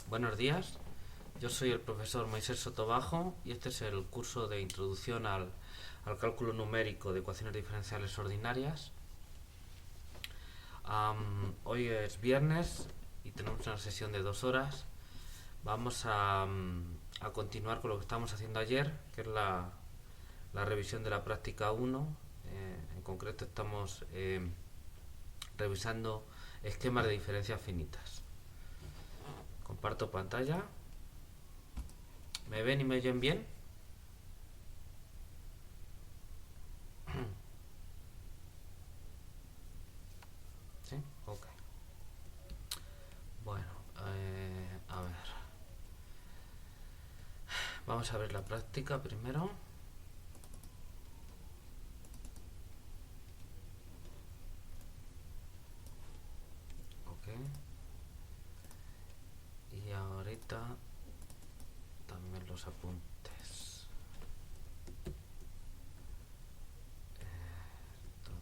Buenos días, yo soy el profesor Moisés Sotobajo y este es el curso de introducción al cálculo numérico de ecuaciones diferenciales ordinarias. Hoy es viernes y tenemos una sesión de 2 horas. Vamos a continuar con lo que estábamos haciendo ayer, que es la revisión de la práctica 1. En concreto estamos revisando esquemas de diferencias finitas. Comparto pantalla. ¿Me ven y me oyen bien? ¿Sí? Ok. Bueno, a ver. Vamos a ver la práctica primero. Ok. Y ahorita también los apuntes. Esto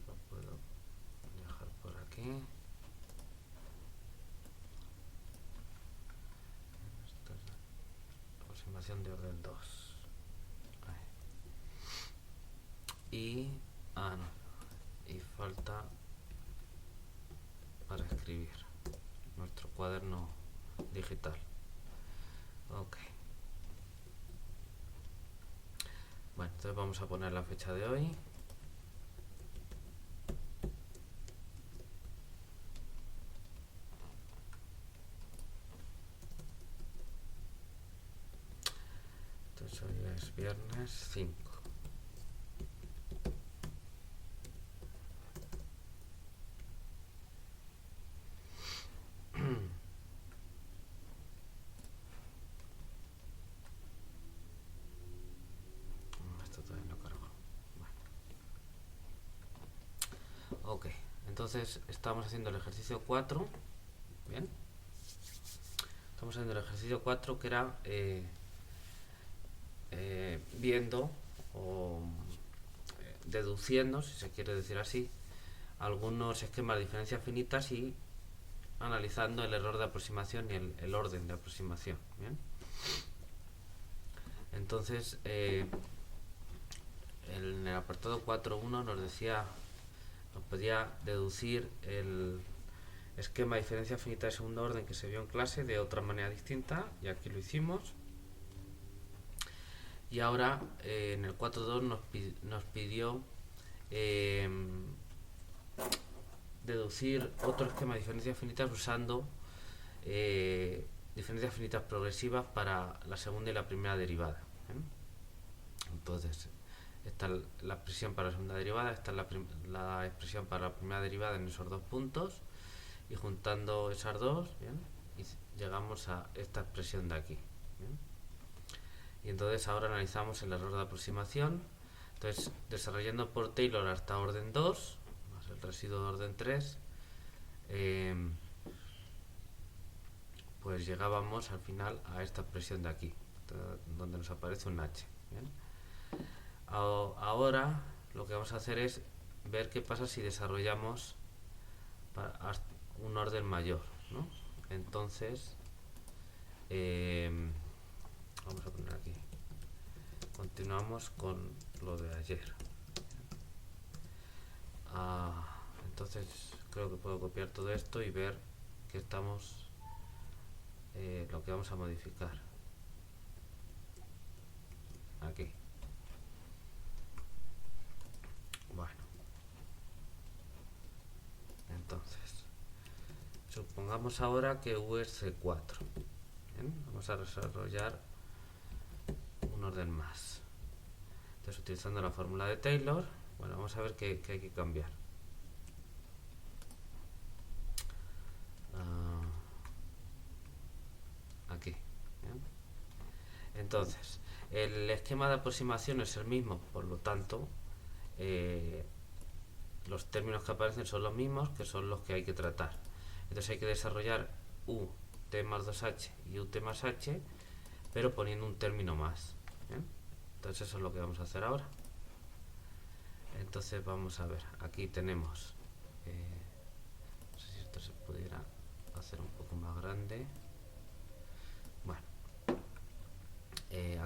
lo puedo dejar por aquí. Esto es la aproximación de orden 2. Y... no. Y falta para escribir nuestro cuaderno digital. Ok. Bueno, entonces vamos a poner la fecha de hoy. Entonces hoy es viernes 5. Esto todavía no cargo. Bueno. Ok, entonces estamos haciendo el ejercicio 4. Bien. Estamos haciendo el ejercicio 4 que era viendo o deduciendo, si se quiere decir así, algunos esquemas de diferencias finitas y analizando el error de aproximación y el orden de aproximación. Bien. Entonces, en el apartado 4.1 nos pedía deducir el esquema de diferencia finita de segundo orden que se vio en clase de otra manera distinta, y aquí lo hicimos. Y ahora en el 4.2 nos pidió deducir otro esquema de diferencias finitas usando diferencias finitas progresivas para la segunda y la primera derivada. Entonces, esta es la expresión para la segunda derivada, esta es la expresión para la primera derivada en esos dos puntos, y juntando esas dos, ¿bien? Y llegamos a esta expresión de aquí. ¿Bien? Y entonces ahora analizamos el error de aproximación. Entonces, desarrollando por Taylor hasta orden 2, más el residuo de orden 3, pues llegábamos al final a esta expresión de aquí, donde nos aparece un H. ¿Bien? Ahora lo que vamos a hacer es ver qué pasa si desarrollamos un orden mayor, ¿no? Entonces, vamos a poner aquí. Continuamos con lo de ayer. Entonces creo que puedo copiar todo esto y ver que estamos lo que vamos a modificar aquí. Bueno, entonces supongamos ahora que U es C4. ¿Bien? Vamos a desarrollar un orden más. Entonces, utilizando la fórmula de Taylor, bueno, vamos a ver qué hay que cambiar. Aquí. ¿Bien? Entonces, el esquema de aproximación es el mismo, por lo tanto, los términos que aparecen son los mismos, que son los que hay que tratar. Entonces hay que desarrollar UT más 2H y UT más H, pero poniendo un término más. ¿Bien? Entonces eso es lo que vamos a hacer ahora. Entonces vamos a ver, aquí tenemos, no sé si esto se pudiera hacer un poco más grande.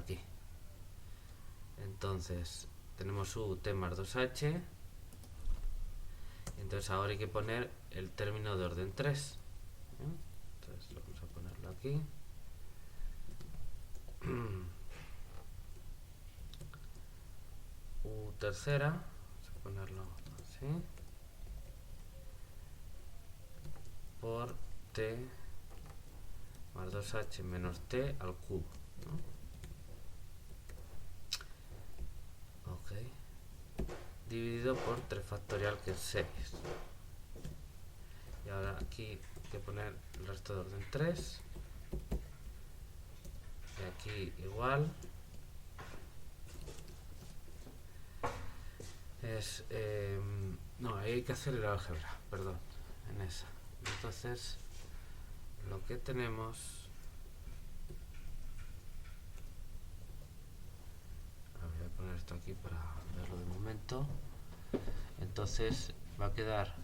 aquí. Entonces tenemos u t más 2h. Entonces ahora hay que poner el término de orden 3. Entonces vamos a ponerlo aquí. U tercera, vamos a ponerlo así, por t más 2h menos t al cubo, ¿no? Ok. Dividido por 3 factorial, que es 6. Y ahora aquí hay que poner el resto de orden 3. Y aquí igual. No, ahí hay que hacer el álgebra, perdón, en esa. Entonces, lo que tenemos... voy a poner esto aquí para verlo de momento. Entonces va a quedar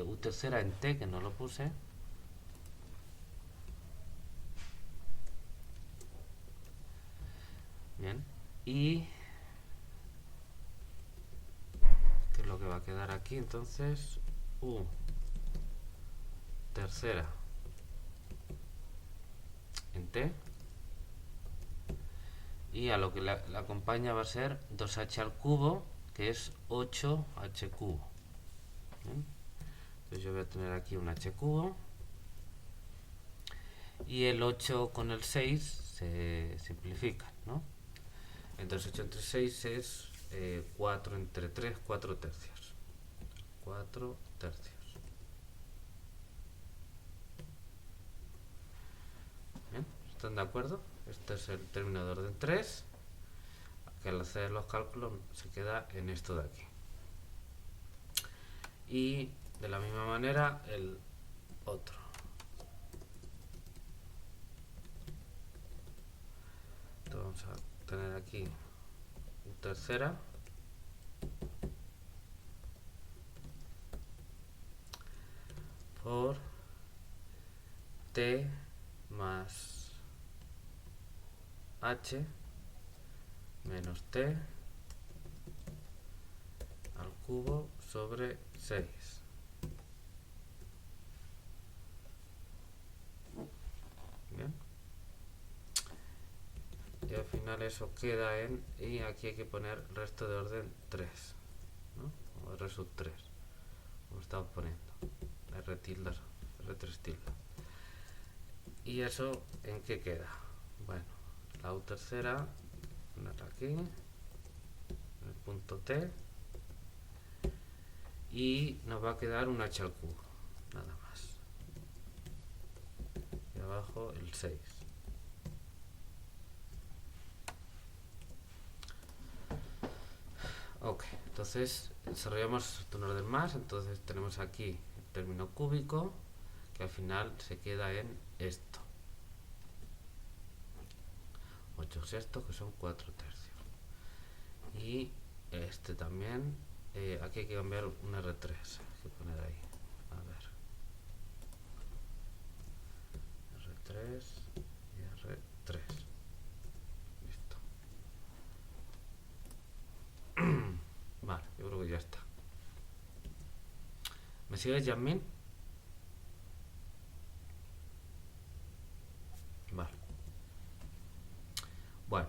u tercera en t, que no lo puse. Bien. Y... ¿qué es lo que va a quedar aquí? Entonces, u tercera en t. Y a lo que la acompaña va a ser 2h al cubo, que es 8h cubo. ¿Bien? Entonces yo voy a tener aquí un h cubo. Y el 8 con el 6 se simplifican, ¿no? Entonces 8 entre 6 es 4 entre 3, 4 tercios. 4 tercios. ¿Bien? ¿Están de acuerdo? Este es el término de orden 3, que al hacer los cálculos se queda en esto de aquí. Y de la misma manera el otro. Entonces vamos a tener aquí u tercera por t más h menos t al cubo sobre 6. Bien. Y al final eso queda en... y aquí hay que poner resto de orden 3, ¿no? O R sub 3, como estamos poniendo. R tilde, R3 tilde. ¿Y eso en qué queda? Bueno, la u tercera, ponerla aquí, en el punto T, y nos va a quedar un h al cubo, nada más. Y abajo el 6. Ok, entonces desarrollamos un orden más, entonces tenemos aquí el término cúbico, que al final se queda en esto. 8 sextos, que son 4 tercios. Y este también, aquí hay que cambiar un R3, hay que poner ahí, a ver. R3 y R3. Listo. Vale, yo creo que ya está. ¿Me sigues, Yasmin? Vale. Bueno,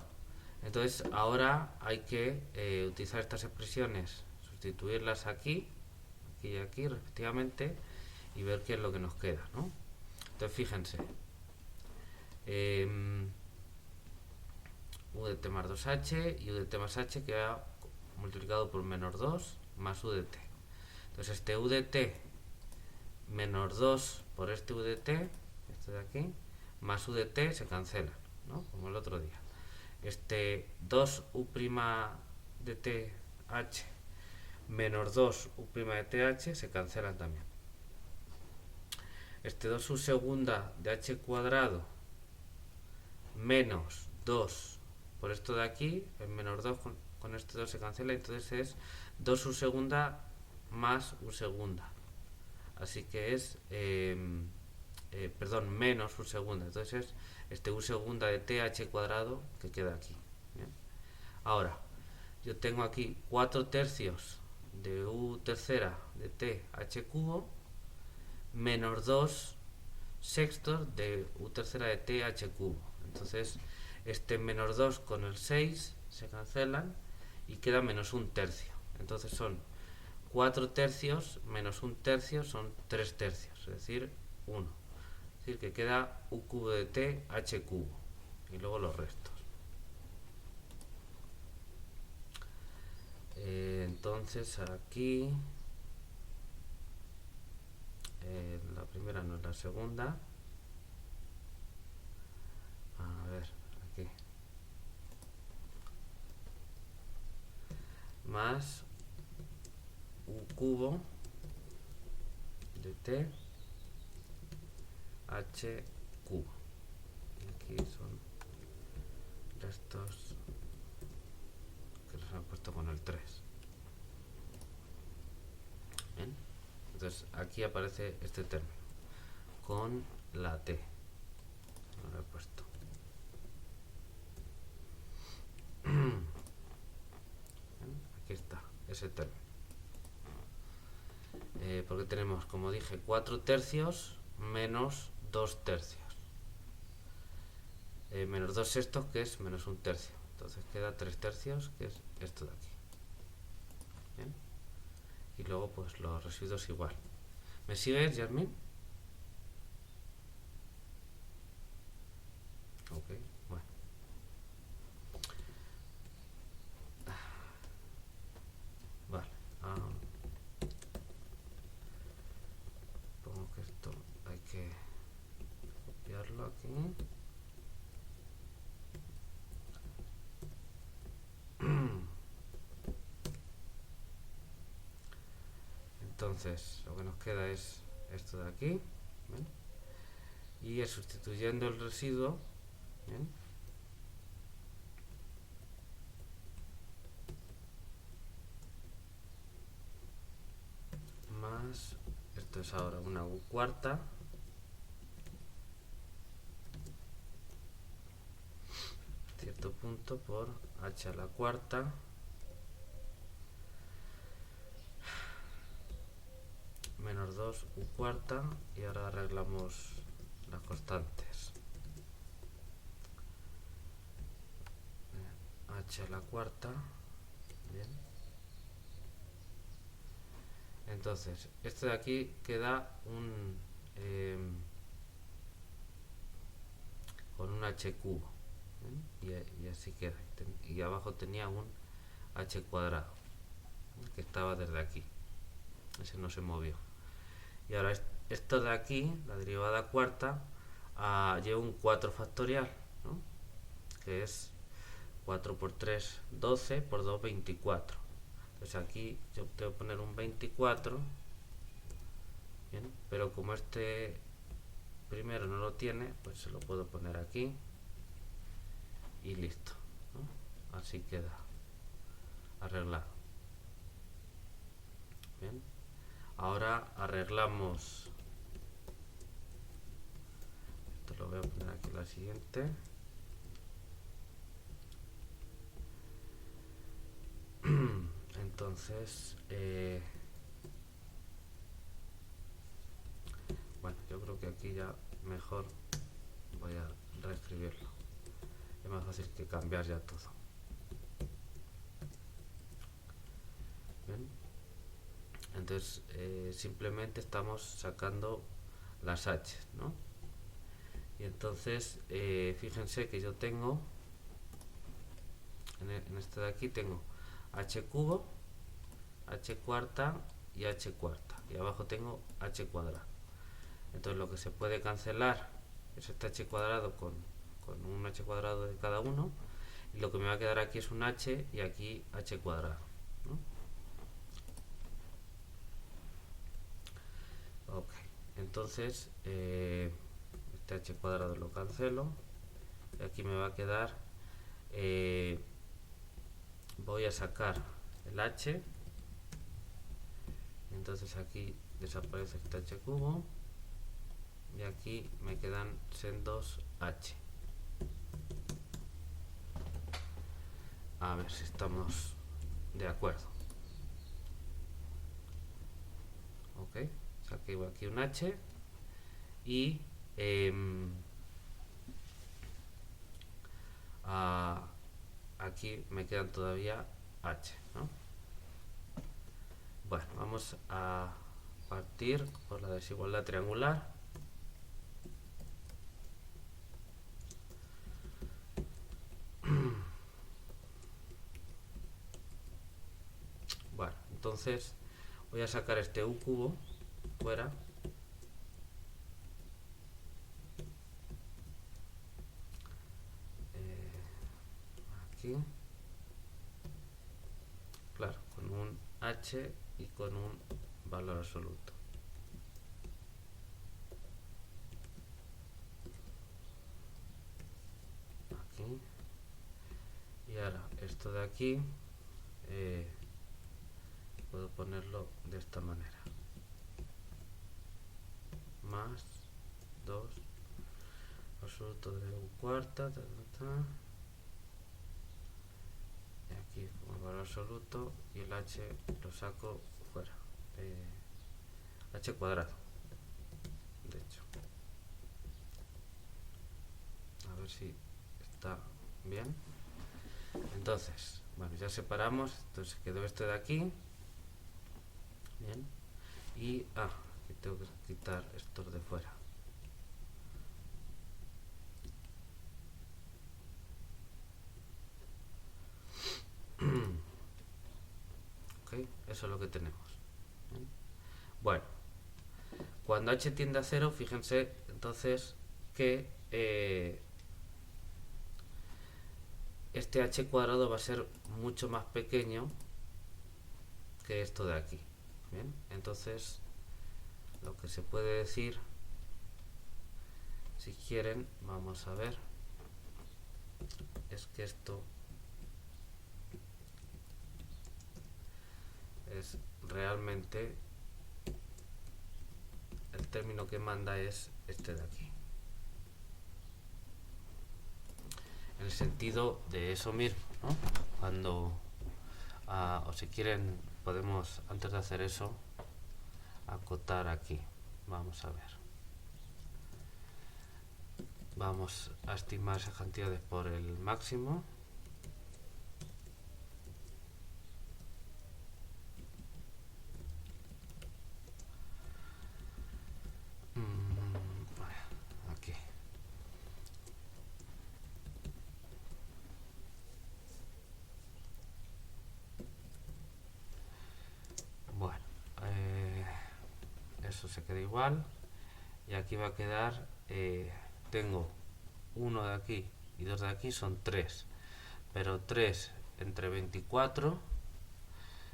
entonces ahora hay que utilizar estas expresiones, sustituirlas aquí, aquí y aquí respectivamente, y ver qué es lo que nos queda, ¿no? Entonces fíjense, u de t más 2h y u de t más h queda multiplicado por menos 2 más u de t. Entonces este u de t menos 2 por este u de t, este de aquí, más u de t se cancelan, ¿no? Como el otro día. Este 2u' de th menos 2u' de th se cancelan también. Este 2u segunda de h cuadrado menos 2 por esto de aquí, el menos 2 con este 2 se cancela, entonces es 2u segunda más u segunda. Así que es, perdón, menos u segunda. Entonces es este u segunda de th cuadrado que queda aquí. Ahora, yo tengo aquí 4 tercios de u tercera de t h cubo menos 2 sextos de u tercera de t h cubo. Entonces, este menos 2 con el 6 se cancelan y queda menos un tercio. Entonces son 4 tercios menos un tercio son 3 tercios, es decir, 1. Es decir, que queda u cubo de t h cubo. Y luego los restos. Entonces aquí la primera no es la segunda. A ver, aquí. Más u cubo de t h cubo. Y aquí son restos que los han puesto con el 3. ¿Bien? Entonces aquí aparece este término con la t. Lo he puesto. Aquí está ese término. Porque tenemos, como dije, 4 tercios menos 2 tercios. Menos 2 sextos, que es menos un tercio. Entonces queda 3 tercios, que es esto de aquí. ¿Bien? Y luego pues los residuos igual. ¿Me sigues, Yasmin? Ok, bueno. Vale. Supongo que esto hay que copiarlo aquí. Entonces lo que nos queda es esto de aquí. ¿Bien? Y sustituyendo el residuo, ¿bien? Más, esto es ahora una u cuarta, cierto punto por h a la cuarta menos 2 u cuarta, y ahora arreglamos las constantes. H a la cuarta. Bien. Entonces, esto de aquí queda con un h cubo. Y así queda. Y abajo tenía un h cuadrado, que estaba desde aquí. Ese no se movió. Y ahora esto de aquí, la derivada cuarta, lleva un 4 factorial, ¿no? Que es 4 por 3, 12, por 2, 24. Entonces aquí yo tengo que poner un 24, ¿bien? Pero como este primero no lo tiene, pues se lo puedo poner aquí y listo, ¿no? Así queda arreglado. Bien. Ahora arreglamos, esto lo voy a poner aquí la siguiente. Entonces, bueno, yo creo que aquí ya mejor voy a reescribirlo. Es más fácil que cambiar ya todo. Bien. Entonces, simplemente estamos sacando las h, ¿no? Y entonces, fíjense que yo tengo, en este de aquí tengo h cubo, h cuarta y h cuarta. Y abajo tengo h cuadrado. Entonces lo que se puede cancelar es este h cuadrado con un h cuadrado de cada uno. Y lo que me va a quedar aquí es un h y aquí h cuadrado, ¿no? Ok, entonces este h cuadrado lo cancelo. Y aquí me va a quedar, voy a sacar el h. Entonces aquí desaparece este h cubo. Y aquí me quedan sendos h. A ver si estamos de acuerdo. Ok, saqué aquí un H y aquí me quedan todavía H, ¿no? Bueno, vamos a partir por la desigualdad triangular. Bueno, entonces voy a sacar este U cubo fuera. Aquí. Claro, con un H y con un valor absoluto. Aquí. Y ahora esto de aquí puedo ponerlo de esta manera. Más 2 absoluto de U cuarta. Y aquí como valor absoluto y el H lo saco fuera. H cuadrado. De hecho. A ver si está bien. Entonces, bueno, ya separamos. Entonces quedó este de aquí. Bien. Y, aquí tengo que quitar estos de fuera. Ok, eso es lo que tenemos. Bien. Bueno, cuando h tiende a 0, fíjense entonces que este h cuadrado va a ser mucho más pequeño que esto de aquí. Bien, entonces lo que se puede decir, si quieren, vamos a ver, es que esto es realmente el término que manda es este de aquí. En el sentido de eso mismo, ¿no? Cuando, o si quieren, podemos, antes de hacer eso, acotar aquí. Vamos a ver. Vamos a estimar esas cantidades por el máximo. Aquí. Bueno, eso se queda igual. Y aquí va a quedar, tengo uno de aquí y dos de aquí, son 3. Pero 3 entre 24,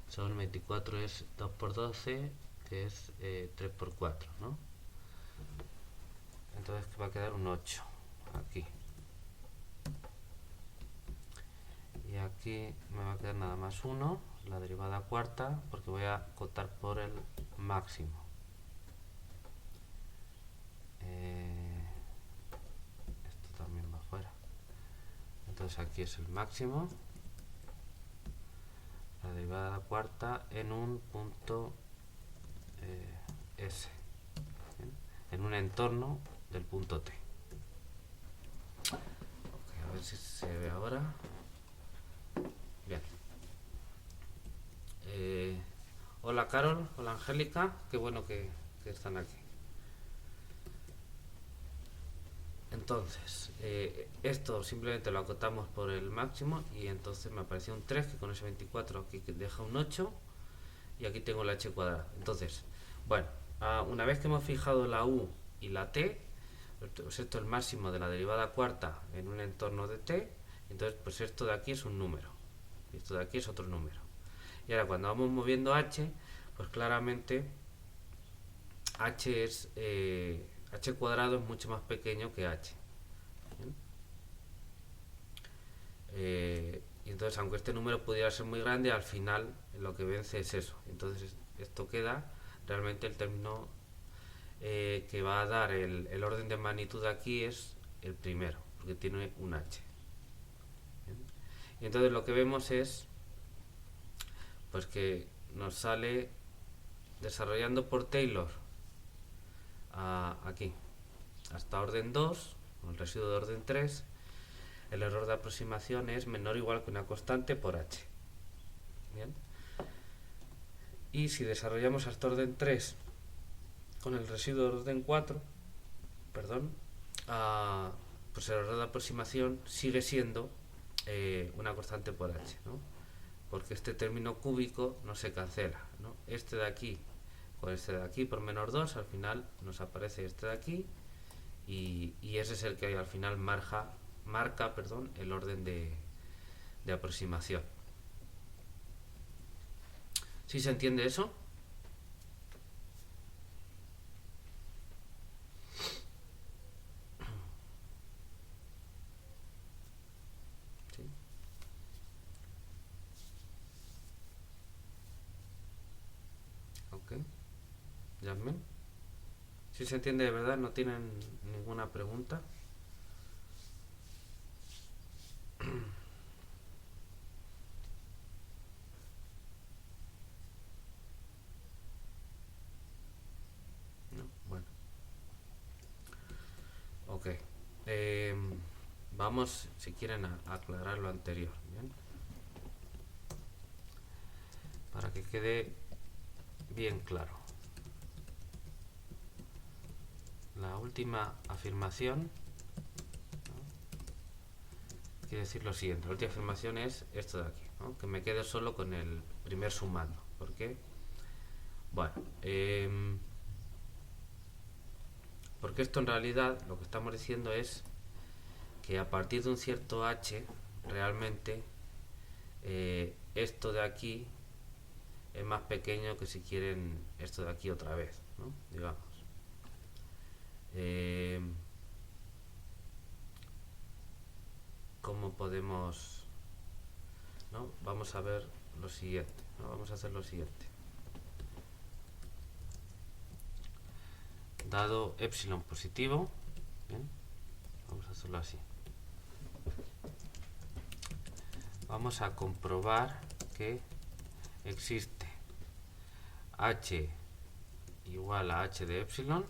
son 24 es 2 por 12, que es 3 por 4, ¿no? Entonces va a quedar un 8 aquí. Y aquí me va a quedar nada más 1, la derivada cuarta, porque voy a acotar por el máximo. Esto también va fuera. Entonces aquí es el máximo. La derivada cuarta en un punto S. ¿Bien? En un entorno del punto T. Okay, a ver si se ve ahora. Bien. Hola Carol, hola Angélica, qué bueno que están aquí. Entonces, esto simplemente lo acotamos por el máximo y entonces me apareció un 3, que con ese 24 aquí deja un 8 y aquí tengo la h cuadrada. Entonces, bueno, una vez que hemos fijado la u y la t, pues esto es el máximo de la derivada cuarta en un entorno de t, entonces pues esto de aquí es un número y esto de aquí es otro número. Y ahora cuando vamos moviendo h, pues claramente h es h cuadrado es mucho más pequeño que h. Y entonces, aunque este número pudiera ser muy grande, al final lo que vence es eso. Entonces esto queda realmente el término que va a dar el orden de magnitud aquí es el primero, porque tiene un h. ¿Bien? Y entonces lo que vemos es pues que nos sale desarrollando por Taylor aquí hasta orden 2, el residuo de orden 3, el error de aproximación es menor o igual que una constante por h. Bien. Y si desarrollamos hasta orden 3 con el residuo de orden 4, perdón, pues el error de aproximación sigue siendo una constante por h, ¿no? Porque este término cúbico no se cancela, ¿no? Este de aquí con este de aquí por menor 2, al final nos aparece este de aquí y ese es el que al final marca el orden de aproximación. ¿Sí se entiende eso? ¿Sí? Ok. Jasmine. ¿Sí se entiende de verdad? ¿No tienen ninguna pregunta? No, bueno. Ok. Vamos, si quieren, a aclarar lo anterior, ¿bien? Para que quede bien claro. La última afirmación, ¿no? Quiere decir lo siguiente. La última afirmación es esto de aquí, ¿no? Que me quede solo con el primer sumando. ¿Por qué? Bueno, porque esto en realidad lo que estamos diciendo es que a partir de un cierto h, realmente esto de aquí es más pequeño que si quieren esto de aquí otra vez, ¿no? Digamos. ¿Cómo podemos...? ¿No? Vamos a ver lo siguiente, ¿no? Vamos a hacer lo siguiente. Dado epsilon positivo, ¿bien? Vamos a hacerlo así. Vamos a comprobar que existe h igual a h de epsilon.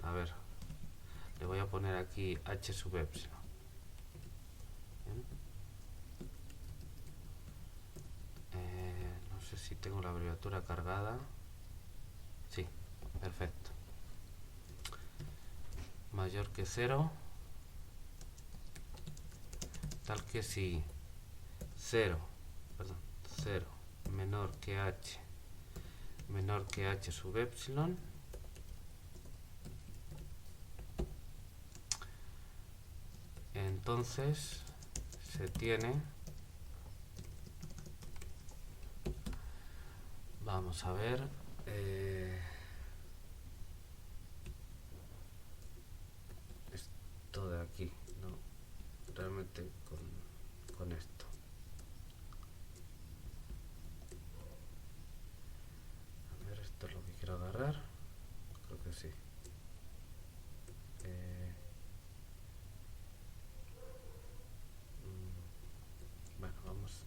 A ver, le voy a poner aquí h sub epsilon. No sé si tengo la abreviatura cargada. Sí, perfecto. Mayor que 0, tal que si 0 menor que h sub epsilon, entonces se tiene, vamos a ver, esto de aquí, ¿no? Realmente con esto. A ver, esto es lo que quiero agarrar. Creo que sí. Bueno, vamos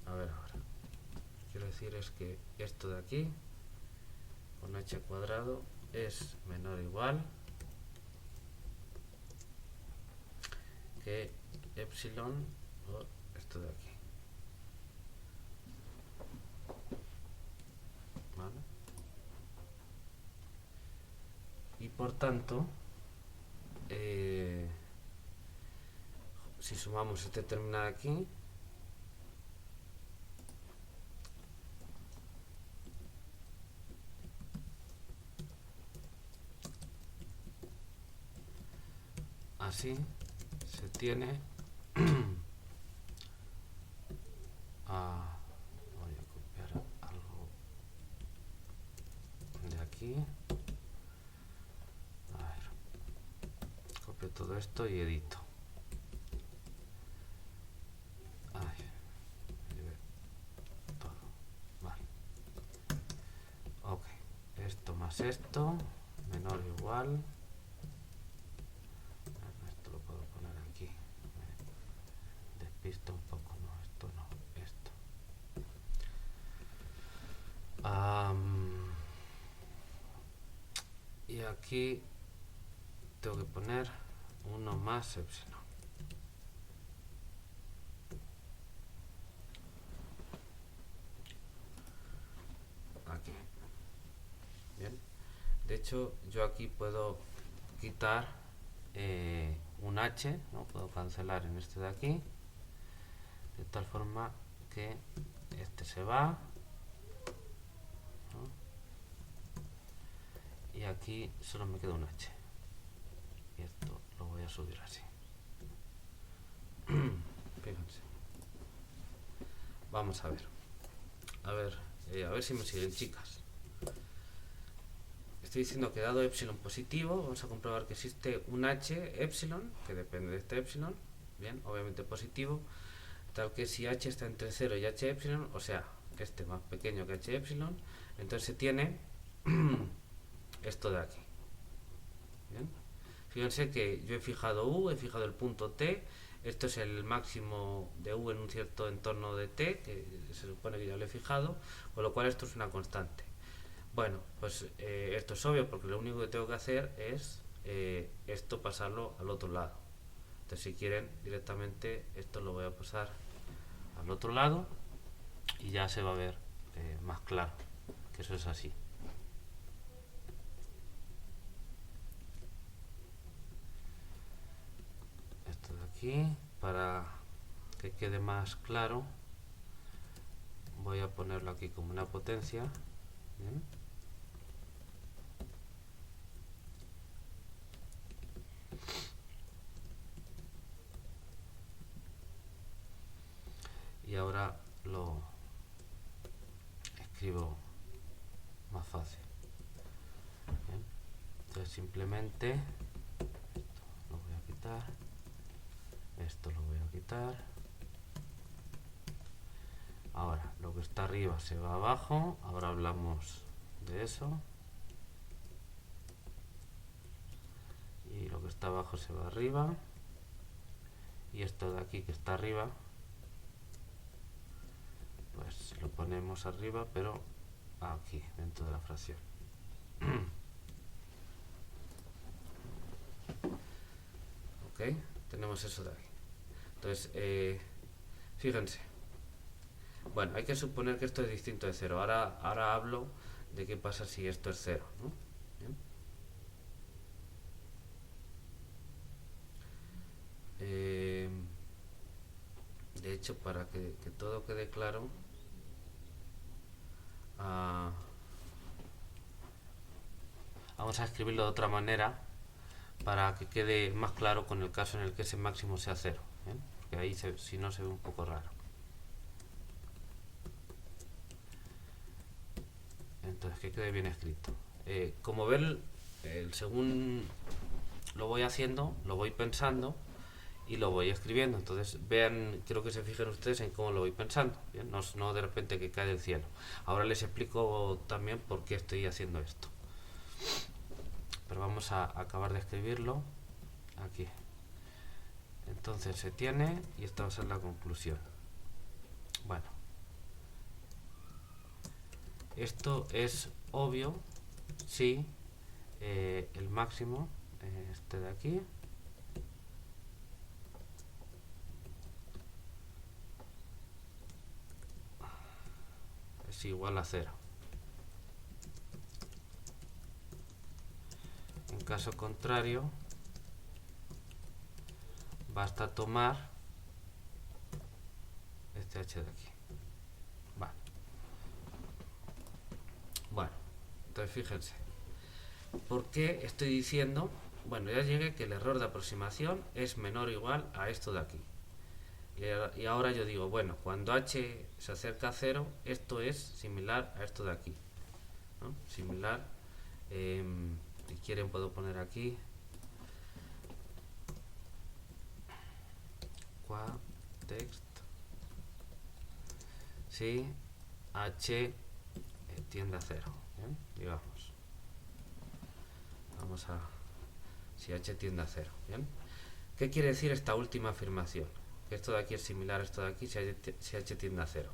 a ver ahora. Lo que quiero decir es que esto de aquí con h cuadrado es menor o igual que epsilon por esto de aquí. ¿Vale? Y por tanto, si sumamos este término de aquí, así se tiene voy a copiar algo de aquí. A ver, copio todo esto y edito. Todo. Vale. Ok. Esto más esto, menor o igual. Esto lo puedo poner aquí. aquí tengo que poner 1 más epsilon. Aquí. Bien. De hecho, yo aquí puedo quitar un h, ¿no? Puedo cancelar en este de aquí, de tal forma que este se va, ¿no? Y aquí solo me queda un h. Y esto lo voy a subir así. Fíjense. Vamos a ver. A ver si me siguen, chicas. Estoy diciendo que dado epsilon positivo, vamos a comprobar que existe un h epsilon, que depende de este epsilon, bien, obviamente positivo, tal que si h está entre 0 y h epsilon, o sea, este más pequeño que h epsilon, entonces se tiene esto de aquí. Bien. Fíjense que yo he fijado u, he fijado el punto t, esto es el máximo de u en un cierto entorno de t, que se supone que ya lo he fijado, con lo cual esto es una constante. Bueno, pues esto es obvio porque lo único que tengo que hacer es esto pasarlo al otro lado. Entonces si quieren directamente esto lo voy a pasar al otro lado y ya se va a ver más claro que eso es así. Esto de aquí, para que quede más claro, voy a ponerlo aquí como una potencia. ¿Bien? Y ahora lo escribo más fácil. Bien. Entonces simplemente esto lo voy a quitar, esto lo voy a quitar. Ahora lo que está arriba se va abajo, ahora hablamos de eso. Y lo que está abajo se va arriba. Y esto de aquí que está arriba, pues lo ponemos arriba, pero aquí, dentro de la fracción. Ok, tenemos eso de aquí. Entonces, fíjense. Bueno, hay que suponer que esto es distinto de 0. Ahora hablo de qué pasa si esto es 0, ¿no? ¿Bien? De hecho, para que todo quede claro, vamos a escribirlo de otra manera para que quede más claro con el caso en el que ese máximo sea 0, ¿bien? Porque ahí si no se ve un poco raro. Entonces que quede bien escrito. Como ven, según lo voy haciendo, lo voy pensando y lo voy escribiendo. Entonces vean, quiero que se fijen ustedes en cómo lo voy pensando, ¿bien? No de repente que cae del cielo. Ahora les explico también por qué estoy haciendo esto. Pero vamos a acabar de escribirlo aquí. Entonces se tiene, y esta va a ser la conclusión. Bueno, esto es obvio si el máximo, este de aquí, es igual a 0. En caso contrario, basta tomar este h de aquí. Vale. Bueno, entonces fíjense. ¿Por qué estoy diciendo? Bueno, ya llegué que el error de aproximación es menor o igual a esto de aquí. Y ahora yo digo, bueno, cuando h se acerca a 0, esto es similar a esto de aquí, ¿no? Similar, si quieren puedo poner aquí text si h tiende a 0, ¿bien? Digamos, vamos a si h tiende a 0, ¿bien? ¿Qué quiere decir esta última afirmación? Que esto de aquí es similar a esto de aquí si h tiende a 0.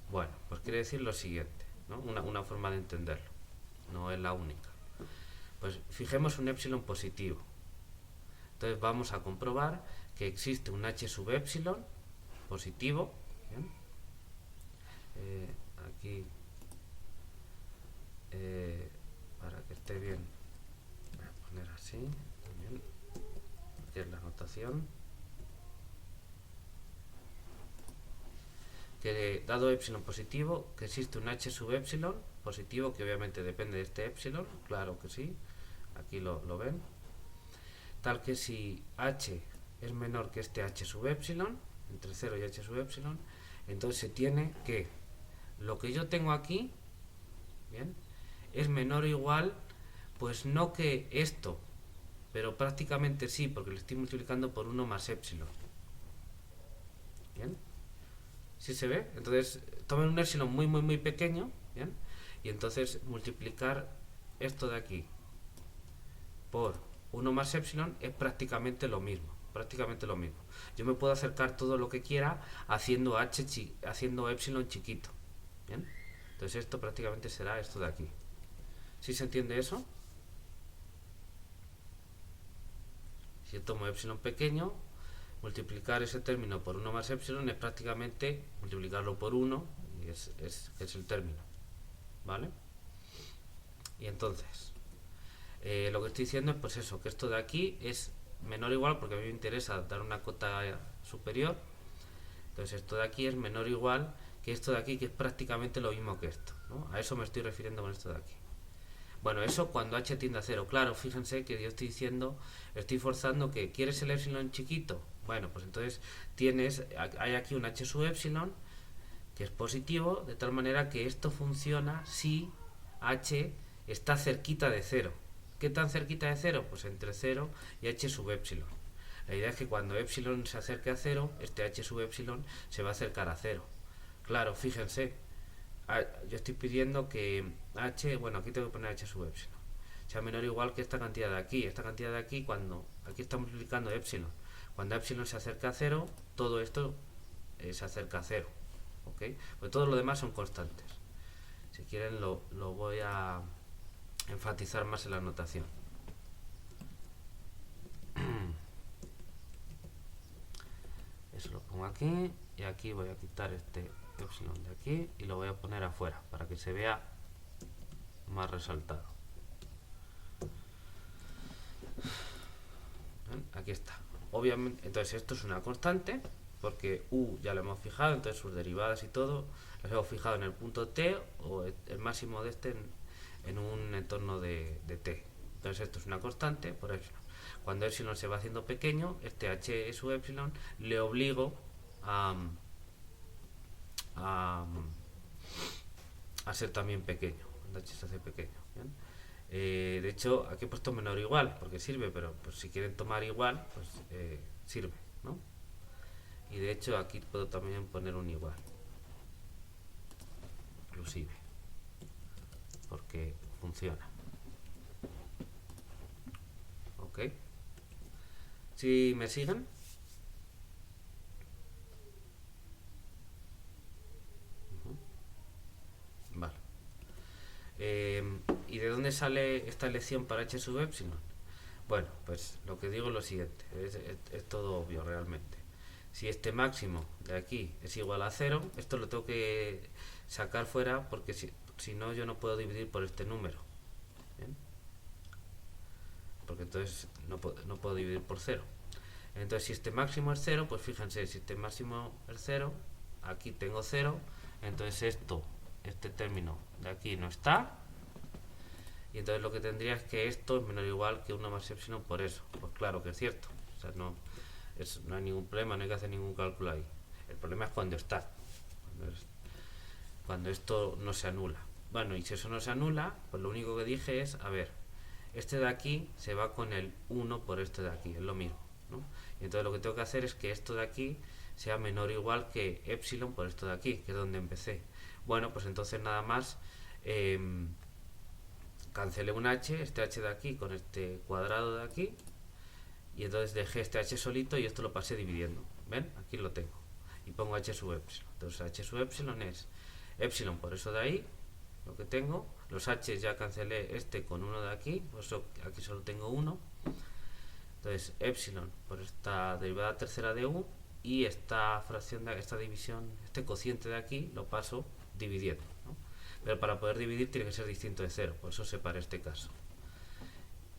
Bueno, pues quiere decir lo siguiente, ¿no? Una forma de entenderlo, no es la única. Pues fijemos un epsilon positivo. Entonces vamos a comprobar que existe un h sub epsilon positivo. ¿Bien? Aquí, para que esté bien, voy a poner así. Bien. Aquí es la notación. Que dado epsilon positivo, que existe un h sub epsilon positivo, que obviamente depende de este epsilon, claro que sí, aquí lo ven, tal que si h es menor que este h sub epsilon, entre 0 y h sub epsilon, entonces se tiene que lo que yo tengo aquí, bien, es menor o igual, pues no que esto, pero prácticamente sí, porque lo estoy multiplicando por 1 más epsilon. Bien. ¿Sí se ve? Entonces tomen un epsilon muy pequeño, ¿bien? Y entonces multiplicar esto de aquí por 1 más epsilon es prácticamente lo mismo. Yo me puedo acercar todo lo que quiera haciendo haciendo epsilon chiquito. ¿Bien? Entonces esto prácticamente será esto de aquí. ¿Sí se entiende eso? Si yo tomo epsilon pequeño, multiplicar ese término por 1 más epsilon es prácticamente multiplicarlo por 1 y es el término, ¿vale? Y entonces lo que estoy diciendo es pues eso, que esto de aquí es menor o igual, porque a mí me interesa dar una cota superior. Entonces esto de aquí es menor o igual que esto de aquí, que es prácticamente lo mismo que esto, ¿no? A eso me estoy refiriendo con esto de aquí. Bueno, eso cuando h tiende a 0. Claro, fíjense que yo estoy diciendo, estoy forzando que ¿quieres el epsilon chiquito? Bueno, pues entonces hay aquí un h sub epsilon que es positivo, de tal manera que esto funciona si h está cerquita de 0. ¿Qué tan cerquita de 0? Pues entre 0 y h sub epsilon. La idea es que cuando epsilon se acerque a 0, este h sub epsilon se va a acercar a 0. Claro, fíjense, yo estoy pidiendo que h, bueno, aquí tengo que poner h sub epsilon, sea menor o igual que esta cantidad de aquí. Esta cantidad de aquí, cuando aquí está multiplicando epsilon, cuando epsilon se acerca a 0, todo esto se acerca a 0. ¿Ok? Pues todo lo demás son constantes. Si quieren lo voy a enfatizar más en la notación. Eso lo pongo aquí y aquí voy a quitar este epsilon de aquí y lo voy a poner afuera para que se vea más resaltado. ¿Ven? Aquí está. Obviamente, entonces esto es una constante porque u ya lo hemos fijado, entonces sus derivadas y todo las hemos fijado en el punto t o el máximo de este en un entorno de t. Entonces esto es una constante por epsilon. Cuando epsilon se va haciendo pequeño, este h sub epsilon le obligo a ser también pequeño. Cuando h se hace pequeño. ¿Bien? De hecho, aquí he puesto menor o igual porque sirve, pero pues, si quieren tomar igual, pues sirve, ¿no? Y de hecho aquí puedo también poner un igual, inclusive, porque funciona. ¿Ok? ¿Sí me siguen? Vale. ¿Y de dónde sale esta elección para h sub epsilon? Bueno, pues lo que digo es lo siguiente, es todo obvio realmente. Si este máximo de aquí es igual a 0, esto lo tengo que sacar fuera porque si no yo no puedo dividir por este número. ¿Bien? Porque entonces no puedo dividir por 0. Entonces si este máximo es 0, pues fíjense, si este máximo es 0, aquí tengo 0, entonces este término de aquí no está, y entonces lo que tendría es que esto es menor o igual que 1 más epsilon por eso. Pues claro que es cierto, o sea, no hay ningún problema, no hay que hacer ningún cálculo ahí. El problema es cuando está, cuando esto no se anula. Bueno, y si eso no se anula, pues lo único que dije es, a ver, este de aquí se va con el 1 por este de aquí, es lo mismo, ¿no? Y entonces lo que tengo que hacer es que esto de aquí sea menor o igual que epsilon por esto de aquí, que es donde empecé. Bueno, pues entonces nada más cancelé un h, este h de aquí con este cuadrado de aquí, y entonces dejé este h solito y esto lo pasé dividiendo. ¿Ven? Aquí lo tengo. Y pongo h sub epsilon. Entonces h sub epsilon es epsilon por eso de ahí, lo que tengo, Los h ya cancelé este con uno de aquí, por eso aquí solo tengo uno. Entonces epsilon por esta derivada tercera de u, y esta fracción de esta división, este cociente de aquí lo paso dividiendo, ¿no? Pero para poder dividir tiene que ser distinto de 0, por eso separé este caso.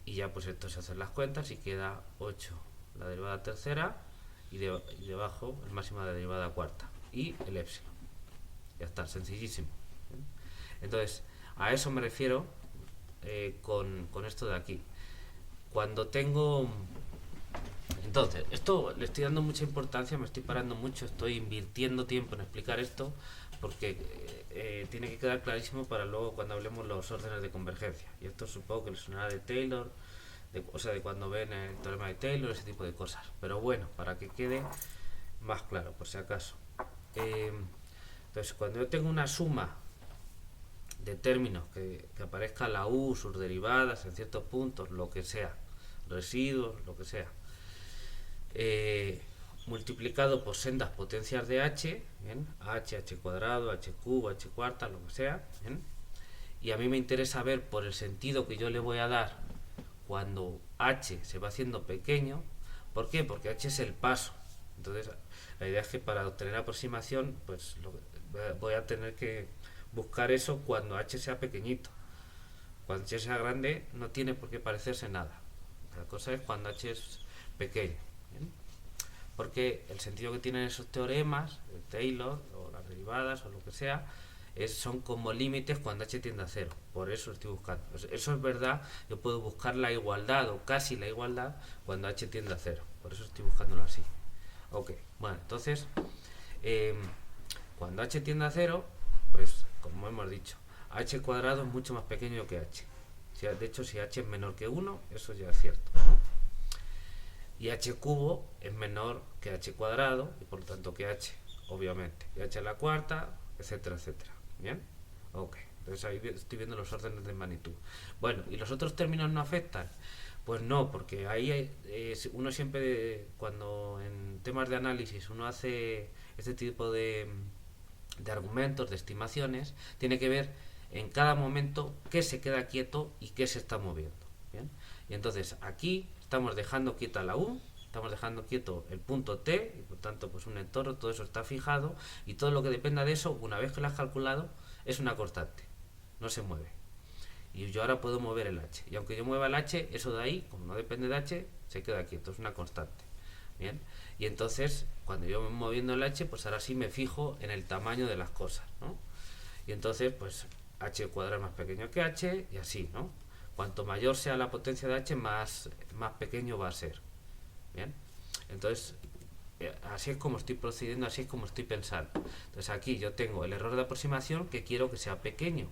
Y ya pues esto se hacen las cuentas y queda 8 la derivada tercera y debajo el máximo de la derivada cuarta y el epsilon. Ya está, sencillísimo. Entonces a eso me refiero con esto de aquí. Cuando tengo... Entonces, esto le estoy dando mucha importancia, me estoy parando mucho, estoy invirtiendo tiempo en explicar esto, porque tiene que quedar clarísimo para luego cuando hablemos los órdenes de convergencia. Y esto supongo que les sonará de Taylor, o sea, de cuando ven el teorema de Taylor, ese tipo de cosas. Pero bueno, para que quede más claro, por si acaso. Entonces, cuando yo tengo una suma de términos que aparezca la u, sus derivadas en ciertos puntos, lo que sea, residuos, lo que sea, multiplicado por sendas potencias de h, ¿bien? H cuadrado, h cubo, h cuarta, lo que sea, ¿bien? Y a mí me interesa ver por el sentido que yo le voy a dar cuando h se va haciendo pequeño. ¿Por qué? Porque h es el paso. Entonces la idea es que para obtener aproximación pues voy a tener que buscar eso cuando h sea pequeñito. Cuando h sea grande no tiene por qué parecerse nada. La cosa es cuando h es pequeño, ¿bien? Porque el sentido que tienen esos teoremas, el Taylor o las derivadas o lo que sea, son como límites cuando h tiende a 0. Por eso lo estoy buscando. Eso es verdad, yo puedo buscar la igualdad o casi la igualdad cuando h tiende a 0. Por eso estoy buscándolo así. Ok, bueno, entonces cuando h tiende a 0, pues como hemos dicho, h cuadrado es mucho más pequeño que h. De hecho, si h es menor que 1, eso ya es cierto, ¿no? Y h cubo es menor que h cuadrado, y por lo tanto que h, obviamente. Y h a la cuarta, etcétera, etcétera. ¿Bien? Ok, entonces ahí estoy viendo los órdenes de magnitud. Bueno, ¿y los otros términos no afectan? Pues no, porque ahí uno siempre, cuando en temas de análisis uno hace este tipo de argumentos, de estimaciones, tiene que ver en cada momento qué se queda quieto y qué se está moviendo. ¿Bien? Y entonces aquí estamos dejando quieta la u, estamos dejando quieto el punto t, y por tanto pues un entorno, todo eso está fijado, y todo lo que dependa de eso, una vez que lo has calculado, es una constante, no se mueve. Y yo ahora puedo mover el h, y aunque yo mueva el h, eso de ahí, como no depende de h, se queda quieto, es una constante. Bien, y entonces cuando yo voy moviendo el h, pues ahora sí me fijo en el tamaño de las cosas, ¿no? Y entonces pues h cuadrado es más pequeño que h, y así, ¿no? Cuanto mayor sea la potencia de h, más pequeño va a ser. Bien, entonces así es como estoy procediendo, así es como estoy pensando. Entonces aquí yo tengo el error de aproximación que quiero que sea pequeño,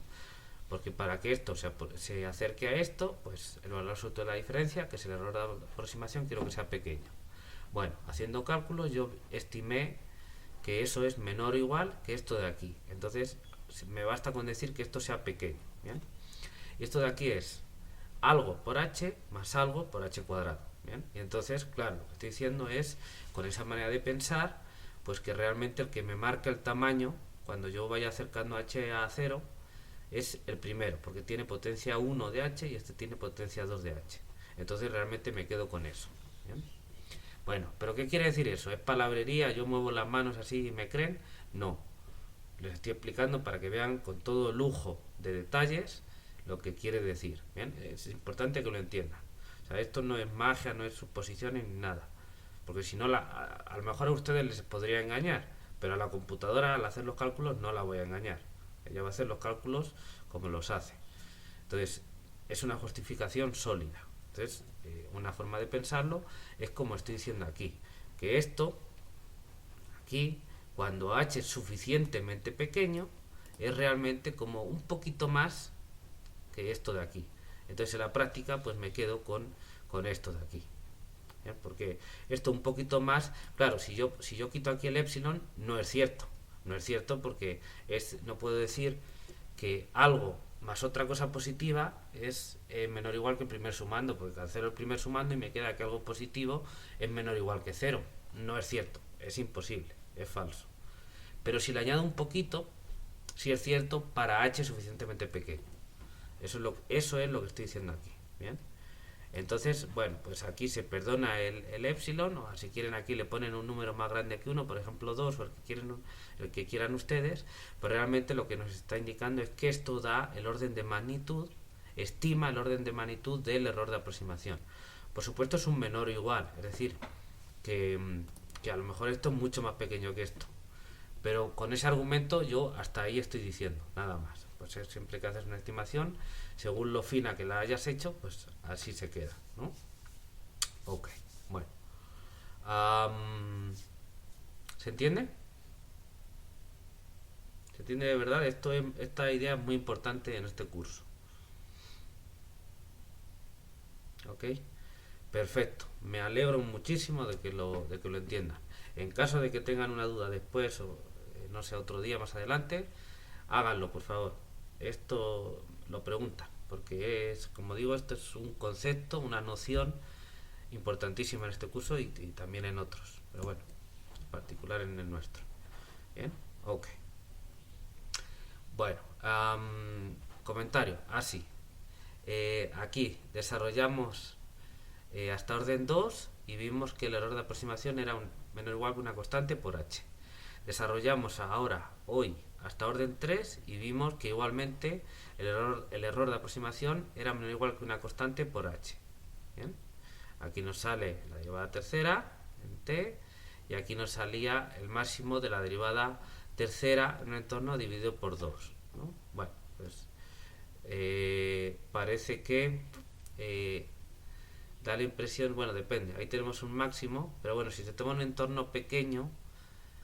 porque para que esto se acerque a esto, pues el valor absoluto de la diferencia, que es el error de aproximación, quiero que sea pequeño. Bueno, haciendo cálculos yo estimé que eso es menor o igual que esto de aquí. Entonces me basta con decir que esto sea pequeño. ¿Bien? Y esto de aquí es algo por h más algo por h cuadrado. ¿Bien? Y entonces, claro, lo que estoy diciendo es, con esa manera de pensar, pues que realmente el que me marca el tamaño, cuando yo vaya acercando h a 0, es el primero, porque tiene potencia 1 de h y este tiene potencia 2 de h. Entonces realmente me quedo con eso. ¿Bien? Bueno, ¿pero qué quiere decir eso? ¿Es palabrería? ¿Yo muevo las manos así y me creen? No. Les estoy explicando para que vean con todo lujo de detalles lo que quiere decir. ¿Bien? Es importante que lo entiendan. O sea, esto no es magia, no es suposiciones ni nada. Porque si no, a lo mejor a ustedes les podría engañar, pero a la computadora al hacer los cálculos no la voy a engañar. Ella va a hacer los cálculos como los hace. Entonces, es una justificación sólida. Entonces, una forma de pensarlo es como estoy diciendo aquí, que esto, aquí, cuando h es suficientemente pequeño, es realmente como un poquito más que esto de aquí. Entonces, en la práctica, pues me quedo con esto de aquí. ¿Bien? Porque esto un poquito más, claro, si yo quito aquí el epsilon, no es cierto. No es cierto porque no puedo decir que algo más otra cosa positiva es menor o igual que el primer sumando, porque cancelo el primer sumando y me queda que algo positivo es menor o igual que 0. No es cierto, es imposible, es falso. Pero si le añado un poquito, sí es cierto para h suficientemente pequeño. Eso es lo que estoy diciendo aquí. Bien. Entonces, bueno, pues aquí se perdona el epsilon, o si quieren aquí le ponen un número más grande que 1, por ejemplo 2, o el que quieran ustedes, pero realmente lo que nos está indicando es que esto da el orden de magnitud, estima el orden de magnitud del error de aproximación. Por supuesto es un menor o igual, es decir, que, que a lo mejor esto es mucho más pequeño que esto, pero con ese argumento yo hasta ahí estoy diciendo, nada más. Pues siempre que haces una estimación, según lo fina que la hayas hecho, pues así se queda, ¿no? Ok, bueno. ¿Se entiende? ¿Se entiende de verdad? Esta idea es muy importante en este curso. ¿Ok? Perfecto. Me alegro muchísimo de que lo entiendan. En caso de que tengan una duda después o no sé, otro día más adelante, háganlo, por favor. Esto lo preguntan, porque es, como digo, esto es un concepto, una noción importantísima en este curso y también en otros, pero bueno, en particular en el nuestro. Bien, ok. Bueno, comentario. Sí. Aquí desarrollamos hasta orden 2 y vimos que el error de aproximación era menor o igual que una constante por h. Desarrollamos hoy hasta orden 3 y vimos que igualmente el error de aproximación era menor o igual que una constante por h. ¿Bien? Aquí nos sale la derivada tercera en t y aquí nos salía el máximo de la derivada tercera en un entorno dividido por 2, ¿no? Bueno, pues parece que da la impresión, bueno, depende, ahí tenemos un máximo, pero bueno, si se toma un entorno pequeño,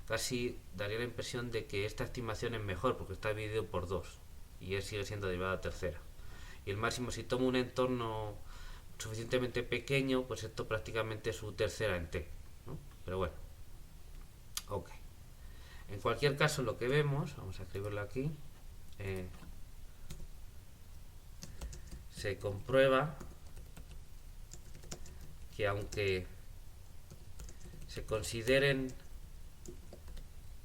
casi daría la impresión de que esta estimación es mejor porque está dividido por 2 y él sigue siendo derivada tercera. Y el máximo, si tomo un entorno suficientemente pequeño, pues esto prácticamente es su tercera en t, ¿no? Pero bueno, ok. En cualquier caso, lo que vemos, vamos a escribirlo aquí, se comprueba que aunque se consideren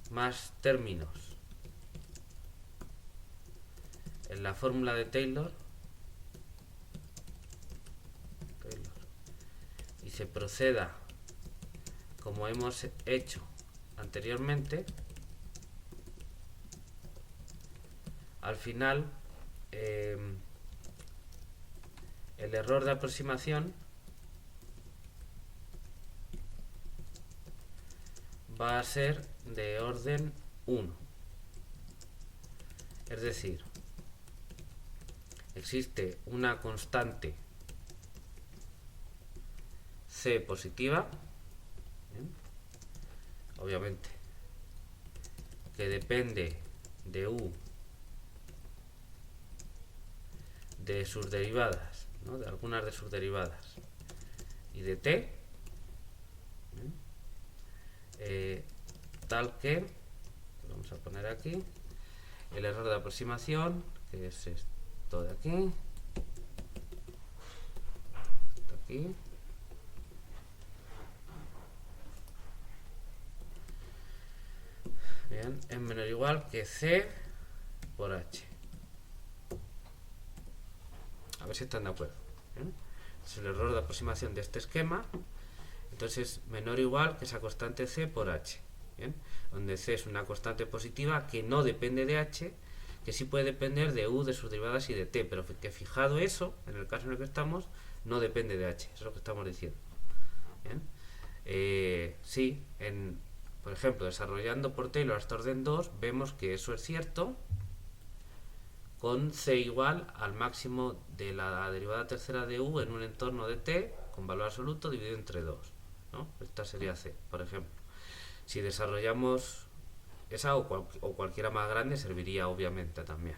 más términos en la fórmula de Taylor y se proceda como hemos hecho anteriormente, al final el error de aproximación va a ser de orden 1. Es decir, existe una constante c positiva, ¿bien? Obviamente, que depende de u de sus derivadas, ¿no? De algunas de sus derivadas y de t, tal que, vamos a poner aquí, el error de aproximación, que es esto de aquí, esto aquí, bien, es menor o igual que c por h. A ver si están de acuerdo. ¿Bien? Es el error de aproximación de este esquema. Entonces, menor o igual que esa constante c por h. ¿Bien? Donde c es una constante positiva que no depende de h, que sí puede depender de u, de sus derivadas y de t, pero que fijado eso, en el caso en el que estamos, no depende de h. Eso es lo que estamos diciendo. ¿Bien? Sí, por ejemplo, desarrollando por Taylor hasta orden 2, vemos que eso es cierto, con c igual al máximo de la derivada tercera de u en un entorno de t con valor absoluto dividido entre 2, ¿no? Esta sería c, por ejemplo. Si desarrollamos esa o cualquiera más grande serviría obviamente también.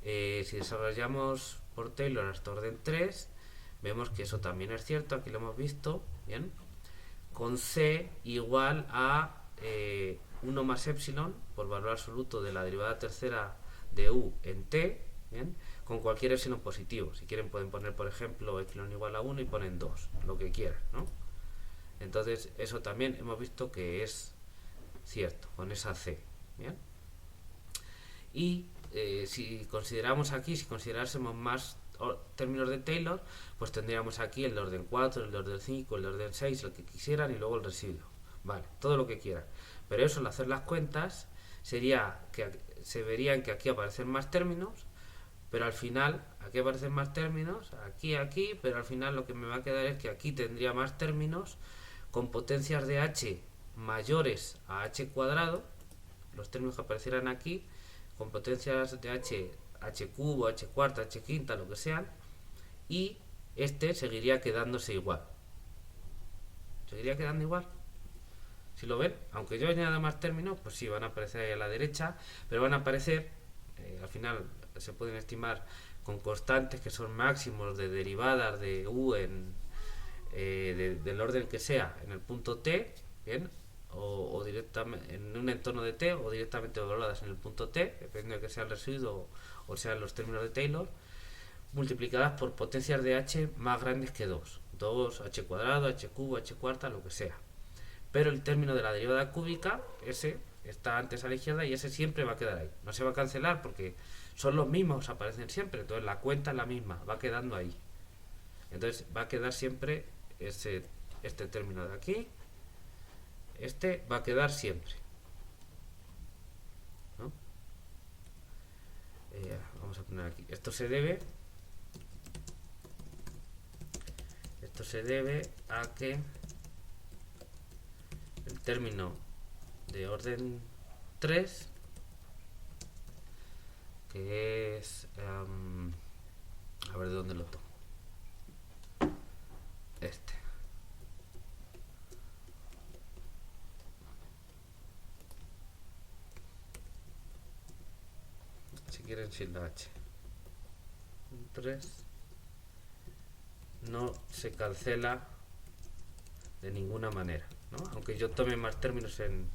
Si desarrollamos por Taylor hasta orden 3, vemos que eso también es cierto, aquí lo hemos visto, ¿bien? Con c igual a 1 más epsilon por valor absoluto de la derivada tercera de u en t, ¿bien? Con cualquier epsilon positivo. Si quieren pueden poner, por ejemplo, epsilon igual a 1 y ponen 2, lo que quieran, ¿no? Entonces eso también hemos visto que es cierto, con esa c, ¿bien? Y si consideramos aquí, si considerásemos más términos de Taylor, pues tendríamos aquí el de orden 4, el de orden 5, el de orden 6, el que quisieran y luego el residuo. Vale, todo lo que quieran. Pero eso, al hacer las cuentas, sería que se verían que aquí aparecen más términos, pero al final, aquí aparecen más términos, aquí, pero al final lo que me va a quedar es que aquí tendría más términos con potencias de h mayores a h cuadrado, los términos que aparecieran aquí, con potencias de h cubo, h cuarta, h quinta, lo que sean, y este seguiría quedándose igual. Seguiría quedando igual. Si lo ven, aunque yo añada más términos, pues sí, van a aparecer ahí a la derecha, pero van a aparecer, al final se pueden estimar con constantes que son máximos de derivadas de u del orden que sea en el punto t, ¿bien? O directamente en un entorno de t o directamente dobladas en el punto t, dependiendo de que sea el residuo o sean los términos de Taylor, multiplicadas por potencias de h más grandes que 2, h cuadrado, h cubo, h cuarta, lo que sea. Pero el término de la derivada cúbica, ese está antes a la izquierda y ese siempre va a quedar ahí. No se va a cancelar porque son los mismos, aparecen siempre. Entonces la cuenta es la misma, va quedando ahí. Entonces va a quedar siempre este término de aquí. Este va a quedar siempre, ¿no? Vamos a poner aquí. Esto se debe a que el término de orden 3, que es a ver de dónde lo tomo, este, si quieren sin la h, 3 no se cancela de ninguna manera, ¿no? Aunque yo tome más términos en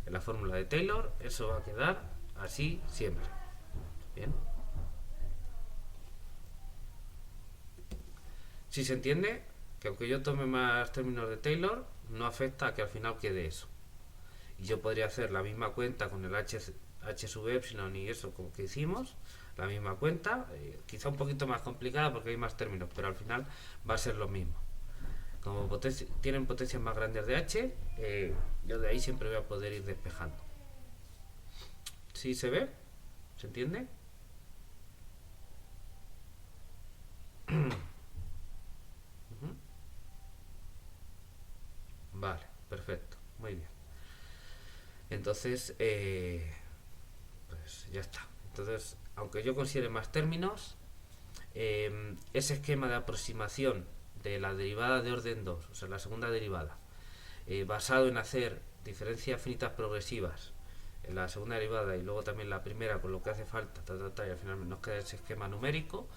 la fórmula de Taylor, eso va a quedar así siempre. Bien. Si se entiende que aunque yo tome más términos de Taylor, no afecta a que al final quede eso. Y yo podría hacer la misma cuenta con el h sub epsilon y eso como que hicimos, la misma cuenta, quizá un poquito más complicada porque hay más términos, pero al final va a ser lo mismo. Como tienen potencias más grandes de h, yo de ahí siempre voy a poder ir despejando. ¿Sí se ve? ¿Se entiende? Vale, perfecto, muy bien. Entonces, pues ya está. Entonces, aunque yo considere más términos, ese esquema de aproximación de la derivada de orden 2, o sea, la segunda derivada, basado en hacer diferencias finitas progresivas en la segunda derivada y luego también la primera con lo que hace falta, y al final nos queda ese esquema numérico.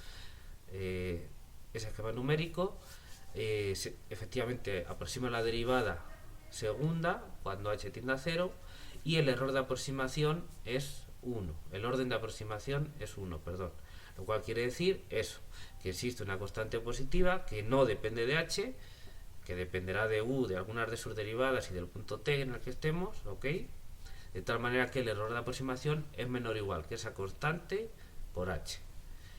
Efectivamente aproxima la derivada segunda cuando h tiende a 0 y el error de aproximación es 1. El orden de aproximación es 1, perdón. Lo cual quiere decir eso, que existe una constante positiva que no depende de h, que dependerá de u, de algunas de sus derivadas y del punto t en el que estemos, ¿ok? De tal manera que el error de aproximación es menor o igual que esa constante por h.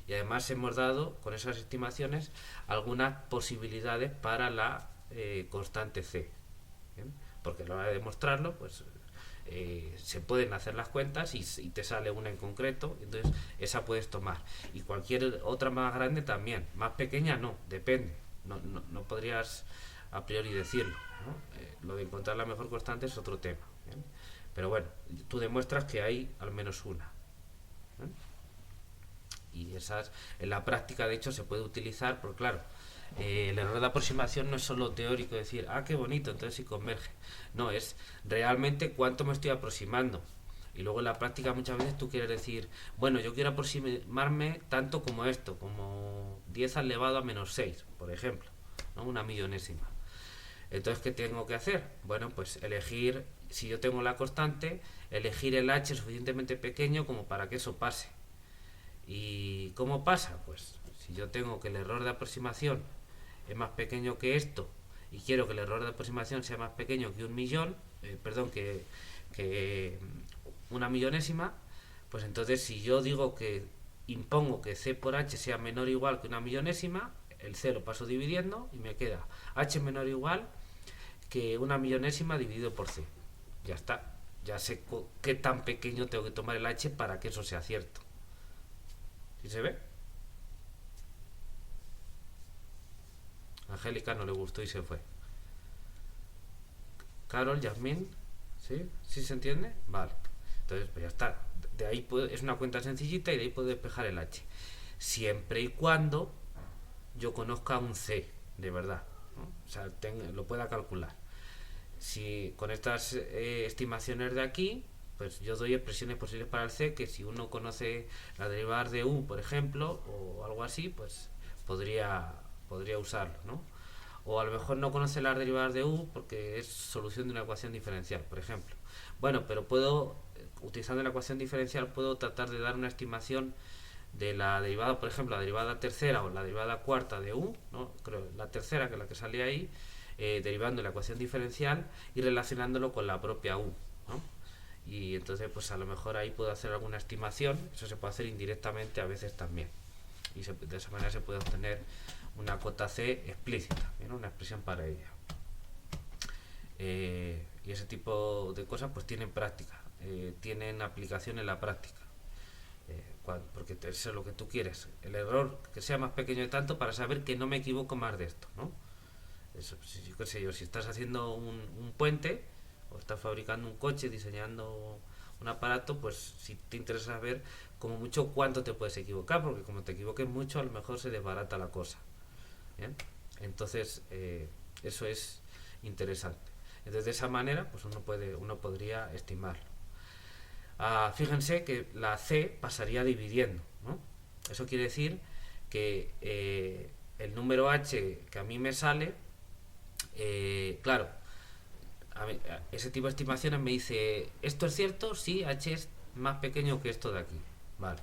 Y además hemos dado con esas estimaciones algunas posibilidades para la constante c. ¿Bien? Porque a la hora de demostrarlo, pues se pueden hacer las cuentas y te sale una en concreto, entonces esa puedes tomar. Y cualquier otra más grande también, más pequeña no, depende. No podrías a priori decirlo, ¿no? Lo de encontrar la mejor constante es otro tema. ¿Bien? Pero bueno, tú demuestras que hay al menos una. ¿Bien? Y esas en la práctica de hecho se puede utilizar porque claro, el error de aproximación no es solo teórico, decir, qué bonito, entonces sí converge. No, es realmente cuánto me estoy aproximando. Y luego en la práctica muchas veces tú quieres decir, bueno, yo quiero aproximarme tanto como esto, como 10 elevado a menos 6, por ejemplo, ¿no? Una millonésima. Entonces, ¿qué tengo que hacer? Bueno, pues elegir, si yo tengo la constante, elegir el h suficientemente pequeño como para que eso pase. ¿Y cómo pasa? Pues si yo tengo que el error de aproximación es más pequeño que esto y quiero que el error de aproximación sea más pequeño que un millón, que una millonésima, Pues entonces si yo digo que impongo que c por h sea menor o igual que una millonésima, el c lo paso dividiendo y me queda h menor o igual que una millonésima dividido por c. Ya está. Ya sé qué tan pequeño tengo que tomar el h para que eso sea cierto. ¿Sí se ve? A Angélica no le gustó y se fue. Carol, Yasmín, ¿sí? ¿Sí se entiende? Vale. Entonces, pues ya está. De ahí es una cuenta sencillita y de ahí puedo despejar el h. Siempre y cuando yo conozca un c, de verdad, ¿no? O sea, lo pueda calcular. Si con estas estimaciones de aquí, pues yo doy expresiones posibles para el c que si uno conoce la derivada de u, por ejemplo, o algo así, pues podría usarlo, ¿no? O a lo mejor no conoce las derivadas de u porque es solución de una ecuación diferencial, por ejemplo. Bueno, pero utilizando la ecuación diferencial, puedo tratar de dar una estimación de la derivada, por ejemplo, la derivada tercera o la derivada cuarta de u, ¿no? Creo la tercera, que es la que salía ahí, derivando la ecuación diferencial y relacionándolo con la propia u, ¿no? Y entonces, pues a lo mejor ahí puedo hacer alguna estimación. Eso se puede hacer indirectamente a veces también. Y de esa manera se puede obtener una cota c explícita, ¿no? Una expresión para ella. Y ese tipo de cosas pues tienen práctica, tienen aplicación en la práctica. Porque eso es lo que tú quieres, el error que sea más pequeño de tanto para saber que no me equivoco más de esto, ¿no? Eso, yo qué sé yo, si estás haciendo un puente o estás fabricando un coche, diseñando un aparato, pues si te interesa saber como mucho cuánto te puedes equivocar, porque como te equivoques mucho a lo mejor se desbarata la cosa. ¿Bien? Entonces eso es interesante. Entonces de esa manera pues uno podría estimarlo. Fíjense que la c pasaría dividiendo, ¿no? Eso quiere decir que el número h que a mí me sale, claro, ese tipo de estimaciones me dice, ¿esto es cierto? Sí, h es más pequeño que esto de aquí. Vale.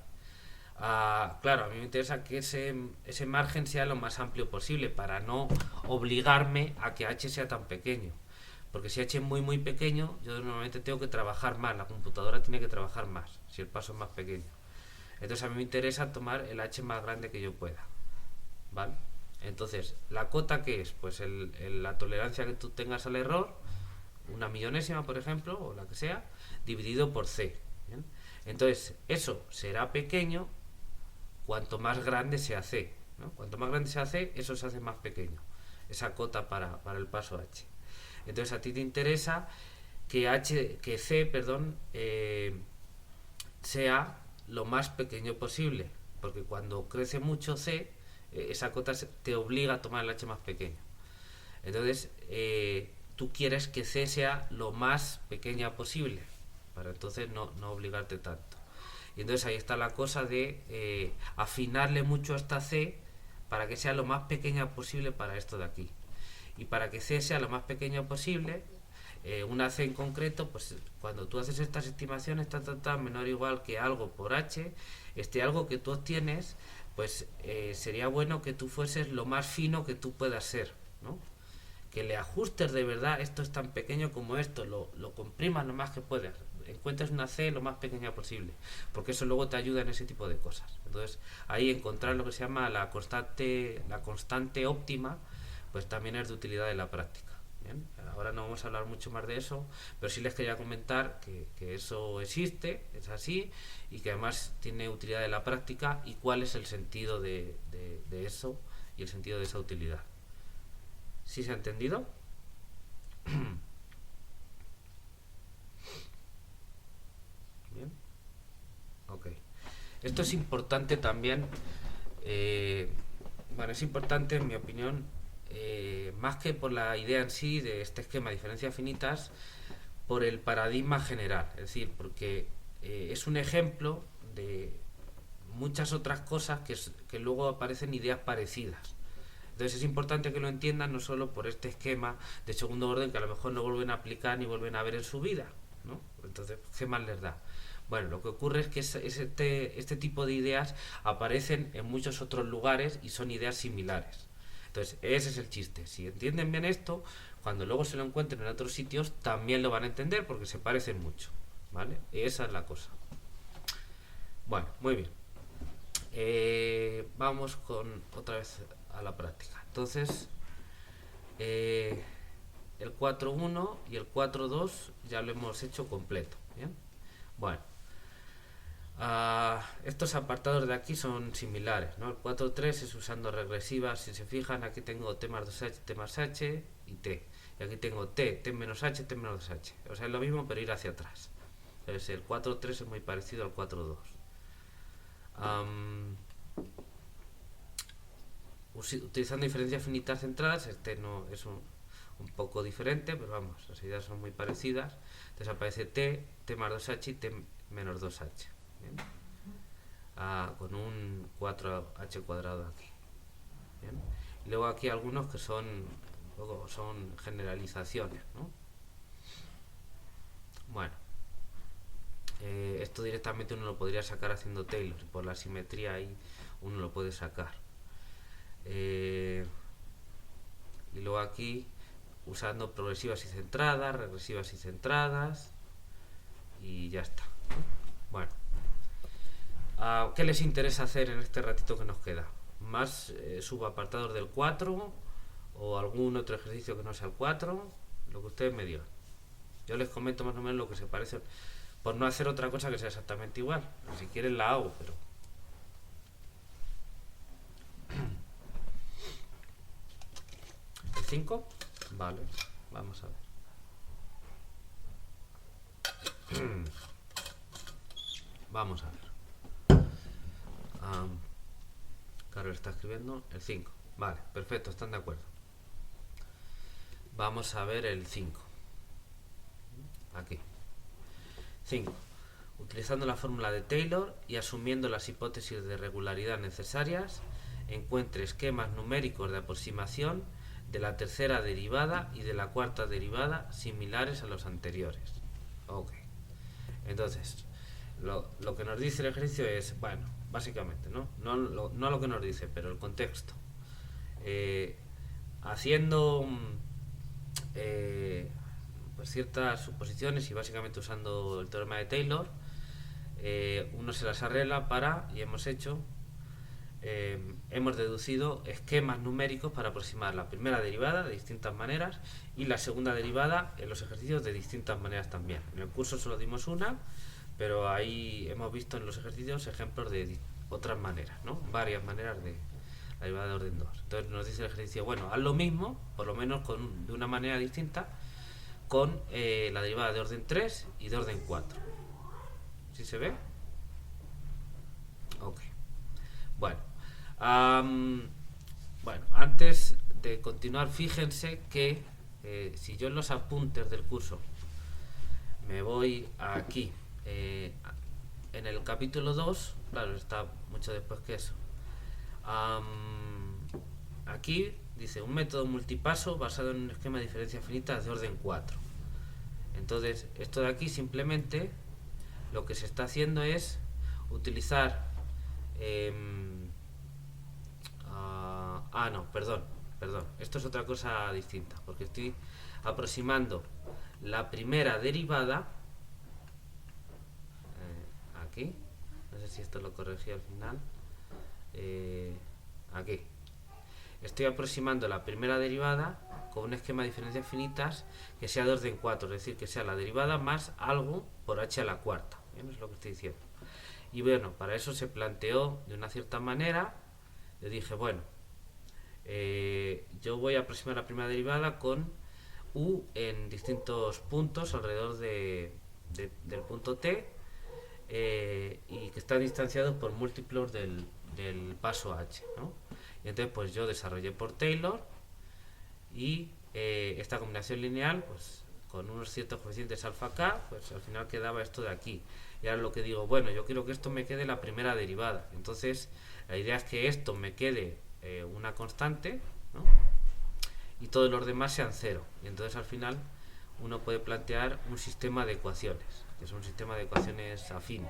Claro, a mí me interesa que ese margen sea lo más amplio posible para no obligarme a que h sea tan pequeño. Porque si h es muy muy pequeño, yo normalmente tengo que trabajar más, la computadora tiene que trabajar más, si el paso es más pequeño. Entonces a mí me interesa tomar el h más grande que yo pueda. ¿Vale? Entonces, ¿la cota qué es? Pues la tolerancia que tú tengas al error, una millonésima por ejemplo, o la que sea, dividido por c. ¿Bien? Entonces, eso será pequeño cuanto más grande sea c, ¿no? Cuanto más grande sea c, eso se hace más pequeño, esa cota para el paso h. Entonces a ti te interesa que c, perdón, sea lo más pequeño posible, porque cuando crece mucho c, esa cota te obliga a tomar el h más pequeño. Entonces tú quieres que c sea lo más pequeña posible, para entonces no obligarte tanto. Y entonces ahí está la cosa de afinarle mucho a esta c para que sea lo más pequeña posible para esto de aquí. Y para que c sea lo más pequeño posible, una c en concreto, pues cuando tú haces estas estimaciones, menor o igual que algo por h, algo que tú obtienes, pues sería bueno que tú fueses lo más fino que tú puedas ser, ¿no? Que le ajustes de verdad, esto es tan pequeño como esto, lo comprimas lo más que puedas, encuentres una c lo más pequeña posible, porque eso luego te ayuda en ese tipo de cosas. Entonces ahí encontrar lo que se llama la constante óptima, pues también es de utilidad en la práctica. Bien, ahora no vamos a hablar mucho más de eso, pero sí les quería comentar que eso existe, es así, y que además tiene utilidad en la práctica, y cuál es el sentido de eso y el sentido de esa utilidad. ¿Sí se ha entendido? Bien, ok. Esto es importante también, bueno, es importante en mi opinión, más que por la idea en sí de este esquema de diferencias finitas, por el paradigma general, es decir, porque es un ejemplo de muchas otras cosas que luego aparecen ideas parecidas. Entonces es importante que lo entiendan no solo por este esquema de segundo orden que a lo mejor no vuelven a aplicar ni vuelven a ver en su vida, ¿no? Entonces, ¿qué más les da? Bueno, lo que ocurre es que este tipo de ideas aparecen en muchos otros lugares y son ideas similares. Entonces, ese es el chiste. Si entienden bien esto, cuando luego se lo encuentren en otros sitios, también lo van a entender porque se parecen mucho, ¿vale? Esa es la cosa. Bueno, muy bien. Vamos con otra vez a la práctica. Entonces, el 4.1 y el 4.2 ya lo hemos hecho completo. ¿Bien? Bueno, estos apartados de aquí son similares, ¿no? El 4.3 es usando regresivas. Si se fijan, aquí tengo t más 2h, t más h y t. Y aquí tengo t menos h, t menos 2h. O sea, es lo mismo, pero ir hacia atrás. Entonces, el 4.3 es muy parecido al 4.2. Utilizando diferencias finitas centradas, este no es un poco diferente, pero vamos, las ideas son muy parecidas. Entonces aparece t más 2h y t menos 2h. ¿Bien? Con un 4h cuadrado aquí. ¿Bien? Y luego aquí algunos que son generalizaciones, ¿no? Bueno, esto directamente uno lo podría sacar haciendo Taylor, por la simetría ahí uno lo puede sacar. Y luego aquí usando progresivas y centradas, regresivas y centradas, y ya está. Bueno, ¿qué les interesa hacer en este ratito que nos queda? ¿Más subapartados del 4 o algún otro ejercicio que no sea el 4? Lo que ustedes me digan. Yo les comento más o menos lo que se parece, por no hacer otra cosa que sea exactamente igual. Si quieren la hago, pero... ¿El 5? Vale, vamos a ver. Vamos a ver. Carlos está escribiendo el 5. Vale, perfecto, están de acuerdo. Vamos a ver el 5. Aquí. 5. Utilizando la fórmula de Taylor y asumiendo las hipótesis de regularidad necesarias, encuentre esquemas numéricos de aproximación de la tercera derivada y de la cuarta derivada similares a los anteriores. Ok. Entonces, lo que nos dice el ejercicio es, bueno, básicamente, no lo que nos dice, pero el contexto. Haciendo pues ciertas suposiciones y básicamente usando el teorema de Taylor, uno se las arregla y hemos deducido esquemas numéricos para aproximar la primera derivada de distintas maneras y la segunda derivada en los ejercicios de distintas maneras también. En el curso solo dimos una, pero ahí hemos visto en los ejercicios ejemplos de otras maneras, ¿no? Varias maneras de la derivada de orden 2. Entonces nos dice el ejercicio, bueno, haz lo mismo, por lo menos de una manera distinta, con la derivada de orden 3 y de orden 4. ¿Sí se ve? Ok. Bueno, antes de continuar, fíjense que si yo en los apuntes del curso me voy aquí, en el capítulo 2, claro, está mucho después que eso, aquí dice un método multipaso basado en un esquema de diferencias finitas de orden 4. Entonces, esto de aquí simplemente lo que se está haciendo es utilizar perdón, esto es otra cosa distinta, porque estoy aproximando la primera derivada aquí, no sé si esto lo corregí al final, aquí estoy aproximando la primera derivada con un esquema de diferencias finitas que sea de orden 4, es decir, que sea la derivada más algo por h a la cuarta. ¿Bien? Es lo que estoy diciendo. Y bueno, para eso se planteó de una cierta manera. Yo dije, bueno, yo voy a aproximar la primera derivada con u en distintos puntos alrededor del punto t, y que están distanciados por múltiplos del paso h, ¿no? Y entonces pues yo desarrollé por Taylor y esta combinación lineal, pues con unos ciertos coeficientes alfa k, pues al final quedaba esto de aquí. Y ahora lo que digo, bueno, yo quiero que esto me quede la primera derivada. Entonces la idea es que esto me quede una constante, ¿no? Y todos los demás sean cero. Y entonces al final uno puede plantear un sistema de ecuaciones, que es un sistema de ecuaciones afín.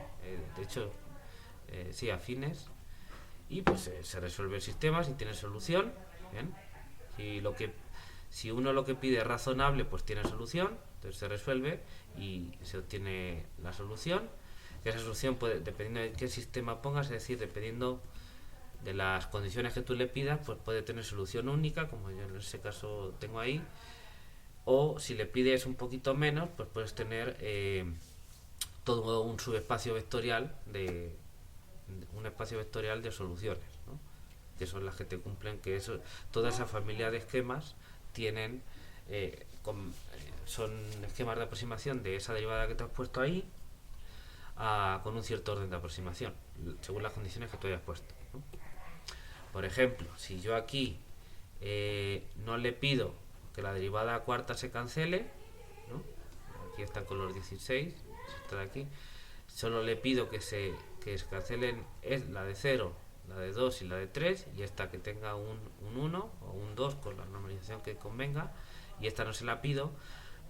De hecho, sí, afines. Y pues se resuelve el sistema si tiene solución. ¿Bien? Si uno lo que pide es razonable, pues tiene solución, entonces se resuelve y se obtiene la solución. Esa solución puede, dependiendo de qué sistema pongas, es decir, dependiendo de las condiciones que tú le pidas, pues puede tener solución única, como yo en ese caso tengo ahí, o si le pides un poquito menos, pues puedes tener todo un subespacio vectorial de un espacio vectorial de soluciones, ¿no? Que son las que te cumplen, que eso, toda esa familia de esquemas tienen son esquemas de aproximación de esa derivada que te has puesto ahí con un cierto orden de aproximación según las condiciones que tú hayas puesto, ¿no? Por ejemplo, si yo aquí no le pido que la derivada cuarta se cancele, ¿no? Aquí está en color 16, esta de aquí, solo le pido que se cancelen es la de 0, la de 2 y la de 3, y esta que tenga un 1 o un 2 con la normalización que convenga, y esta no se la pido,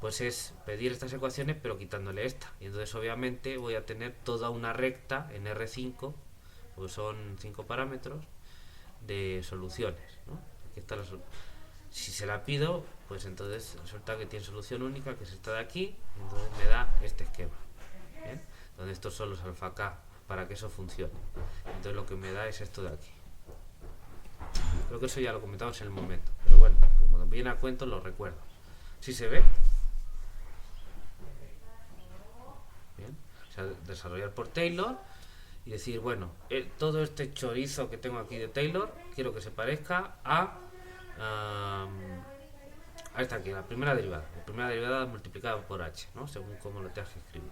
pues es pedir estas ecuaciones pero quitándole esta, y entonces obviamente voy a tener toda una recta en R5, pues son 5 parámetros de soluciones, ¿no? Aquí está si se la pido, pues entonces resulta que tiene solución única, que es esta de aquí, y entonces me da este esquema, ¿bien? Donde estos son los alfa k para que eso funcione. Entonces lo que me da es esto de aquí. Creo que eso ya lo comentamos en el momento, pero bueno, cuando viene a cuento lo recuerdo. ¿Sí se ve? Bien. O sea, desarrollar por Taylor y decir, bueno, todo este chorizo que tengo aquí de Taylor quiero que se parezca a esta aquí, la primera derivada multiplicada por h, ¿no? Según cómo lo tengas que escribir.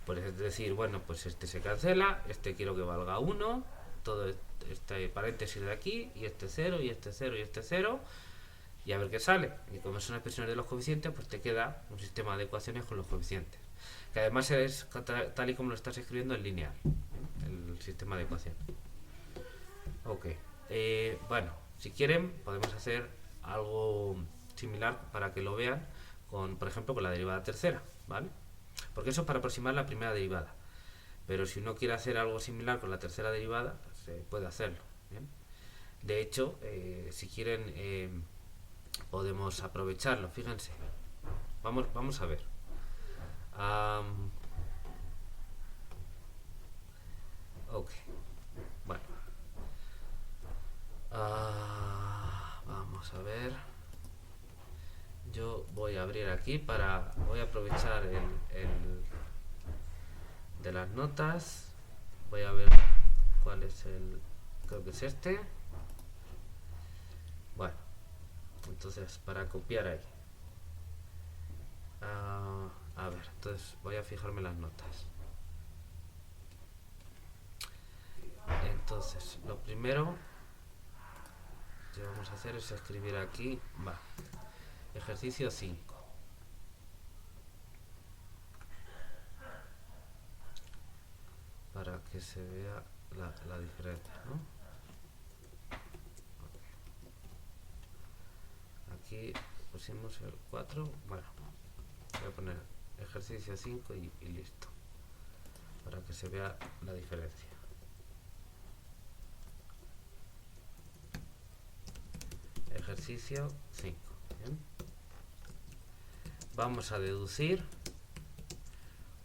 Pues es decir, bueno, pues este se cancela, este quiero que valga 1, todo este paréntesis de aquí, y este 0, y este 0, y este 0, y a ver qué sale. Y como son expresiones de los coeficientes, pues te queda un sistema de ecuaciones con los coeficientes, que además es tal y como lo estás escribiendo en lineal, el sistema de ecuaciones. Ok, bueno, si quieren podemos hacer algo similar para que lo vean con, por ejemplo, con la derivada tercera, ¿vale? Porque eso es para aproximar la primera derivada, pero si uno quiere hacer algo similar con la tercera derivada, se puede hacerlo, ¿bien? De hecho, si quieren podemos aprovecharlo, fíjense, vamos a ver. Ok, bueno, vamos a ver. Yo voy a abrir aquí voy a aprovechar el de las notas. Voy a ver cuál es creo que es este. Bueno, entonces para copiar ahí. A ver, entonces voy a fijarme las notas. Entonces, lo primero que vamos a hacer es escribir aquí, ejercicio 5. Para que se vea la diferencia, ¿no? Aquí pusimos el 4, bueno, voy a poner ejercicio 5 y listo, para que se vea la diferencia. Ejercicio 5, ¿bien? Vamos a deducir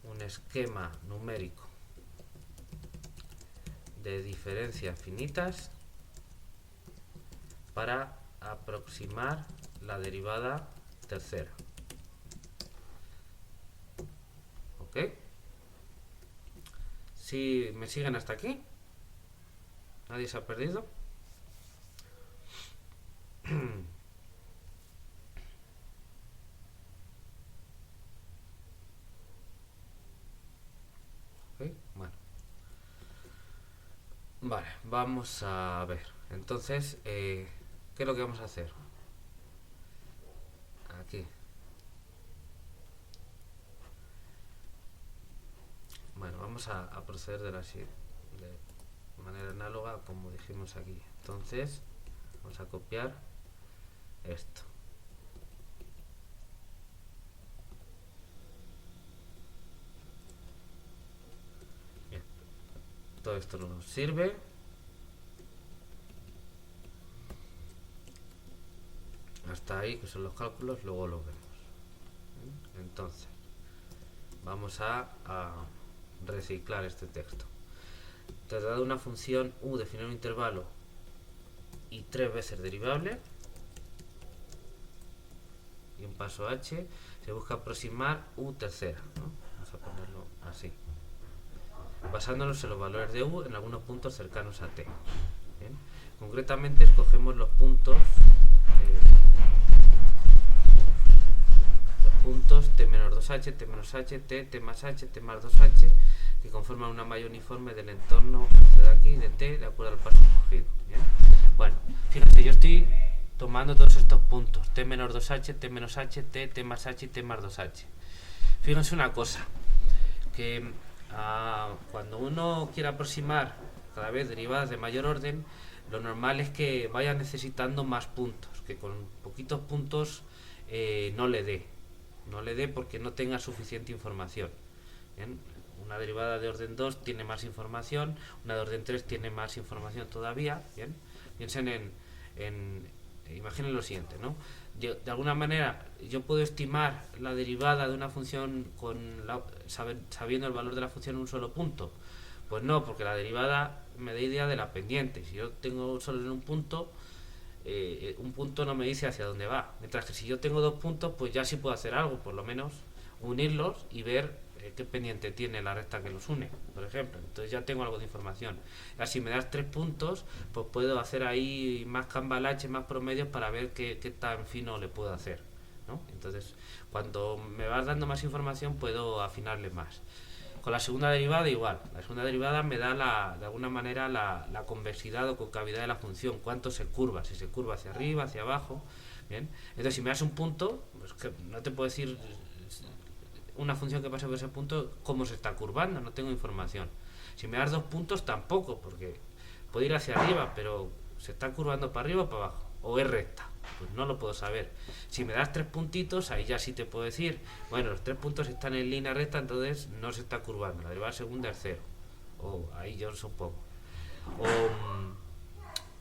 un esquema numérico de diferencias finitas para aproximar la derivada tercera. ¿Ok? ¿Sí me siguen hasta aquí? ¿Nadie se ha perdido? ¿Ok? Bueno. Vale, vamos a ver. Entonces, ¿qué es lo que vamos a hacer? Aquí. Bueno, vamos a proceder de manera análoga como dijimos aquí. Entonces, vamos a copiar esto. Bien. Todo esto nos sirve. Hasta ahí, que son los cálculos, luego lo vemos. Entonces, vamos a reciclar este texto. Te ha dado una función u definir un intervalo y 3 veces derivable y un paso h, se busca aproximar u tercera, ¿no? Vamos a ponerlo así, basándonos en los valores de u en algunos puntos cercanos a t. Bien. Concretamente escogemos los puntos t menos 2h, t menos h, t más h, t más 2h, que conforman una malla uniforme del entorno de aquí, de t, de acuerdo al paso escogido. ¿Bien? Bueno, fíjense, yo estoy tomando todos estos puntos, t menos 2h, t menos h, t más h y t más 2h. Fíjense una cosa, que cuando uno quiere aproximar cada vez derivadas de mayor orden, lo normal es que vaya necesitando más puntos, que con poquitos puntos no le dé porque no tenga suficiente información. ¿Bien? Una derivada de orden 2 tiene más información, una de orden 3 tiene más información todavía. ¿Bien? Piensen imaginen lo siguiente, ¿no? De alguna manera yo puedo estimar la derivada de una función sabiendo el valor de la función en un solo punto. Pues no, porque la derivada me da idea de la pendiente. Si yo tengo solo en un punto no me dice hacia dónde va. Mientras que si yo tengo 2 puntos, pues ya sí puedo hacer algo, por lo menos unirlos y ver qué pendiente tiene la recta que los une, por ejemplo. Entonces ya tengo algo de información. Ya si me das 3 puntos, pues puedo hacer ahí más cambalache, más promedios para ver qué tan fino le puedo hacer, ¿no? Entonces, cuando me vas dando más información, puedo afinarle más. Con la segunda derivada igual. La segunda derivada me da de alguna manera la convexidad o concavidad de la función, cuánto se curva, si se curva hacia arriba, hacia abajo. Bien. Entonces, si me das un punto, pues que no te puedo decir una función que pase por ese punto cómo se está curvando, no tengo información. Si me das 2 puntos tampoco, porque puede ir hacia arriba, pero se está curvando para arriba o para abajo, o es recta, pues no lo puedo saber. Si me das 3 puntitos, ahí ya sí te puedo decir, bueno, los 3 puntos están en línea recta, entonces no se está curvando, la derivada segunda es 0, o ahí yo supongo.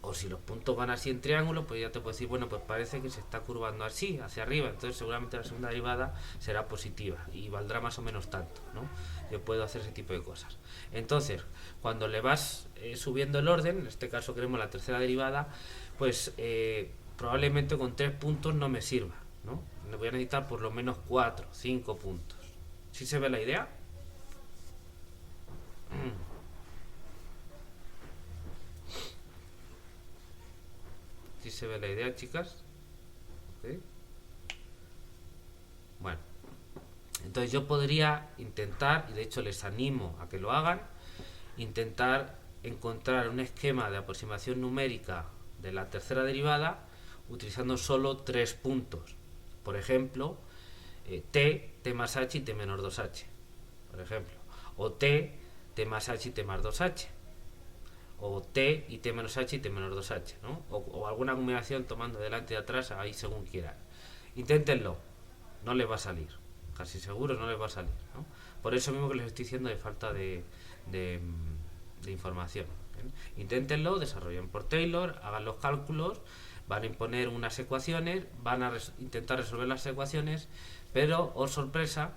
O si los puntos van así en triángulo, pues ya te puedo decir, bueno, pues parece que se está curvando así, hacia arriba, entonces seguramente la segunda derivada será positiva y valdrá más o menos tanto, ¿no? Yo puedo hacer ese tipo de cosas. Entonces, cuando le vas subiendo el orden, en este caso queremos la tercera derivada, pues probablemente con 3 puntos no me sirva, ¿no? Le voy a necesitar por lo menos 4, 5 puntos. ¿Sí se ve la idea? ¿Sí se ve la idea, chicas? ¿Sí? Bueno, entonces yo podría intentar, y de hecho les animo a que lo hagan, intentar encontrar un esquema de aproximación numérica de la tercera derivada utilizando solo 3 puntos. Por ejemplo, t más h y t menos 2h, por ejemplo, o t más h y t más 2h, o t y t menos h y t menos 2h, ¿no? O alguna combinación tomando delante y atrás, ahí según quieran. Inténtenlo, no les va a salir, casi seguro no les va a salir, ¿no? Por eso mismo que les estoy diciendo de falta de información. ¿Bien? Inténtenlo, desarrollen por Taylor, hagan los cálculos, van a imponer unas ecuaciones, van a intentar resolver las ecuaciones, pero, oh sorpresa,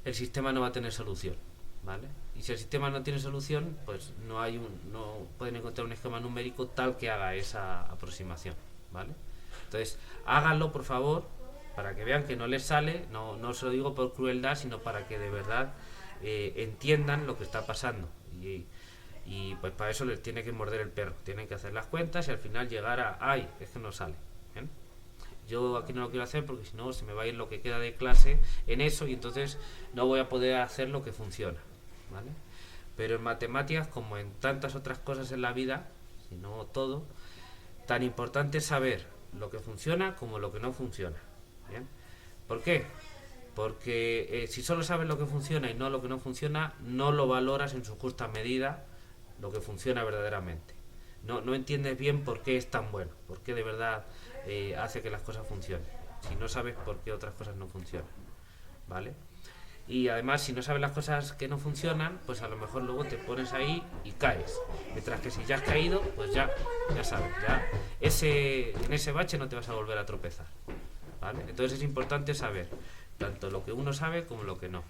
el sistema no va a tener solución, ¿vale? Y si el sistema no tiene solución, pues no pueden encontrar un esquema numérico tal que haga esa aproximación, ¿vale? Entonces, háganlo por favor, para que vean que no les sale, no se lo digo por crueldad, sino para que de verdad entiendan lo que está pasando. Y pues para eso les tiene que morder el perro, tienen que hacer las cuentas y al final llegar a, ¡ay! Es que no sale. ¿Bien? Yo aquí no lo quiero hacer porque si no se me va a ir lo que queda de clase en eso y entonces no voy a poder hacer lo que funciona, ¿vale? Pero en matemáticas, como en tantas otras cosas en la vida, si no todo, tan importante es saber lo que funciona como lo que no funciona. ¿Bien? ¿Por qué? Porque si solo sabes lo que funciona y no lo que no funciona, no lo valoras en su justa medida lo que funciona verdaderamente. No entiendes bien por qué es tan bueno, por qué de verdad hace que las cosas funcionen, si no sabes por qué otras cosas no funcionan, ¿vale? Y además, si no sabes las cosas que no funcionan, pues a lo mejor luego te pones ahí y caes, mientras que si ya has caído, pues ya sabes, en ese bache no te vas a volver a tropezar, ¿vale? Entonces es importante saber tanto lo que uno sabe como lo que no.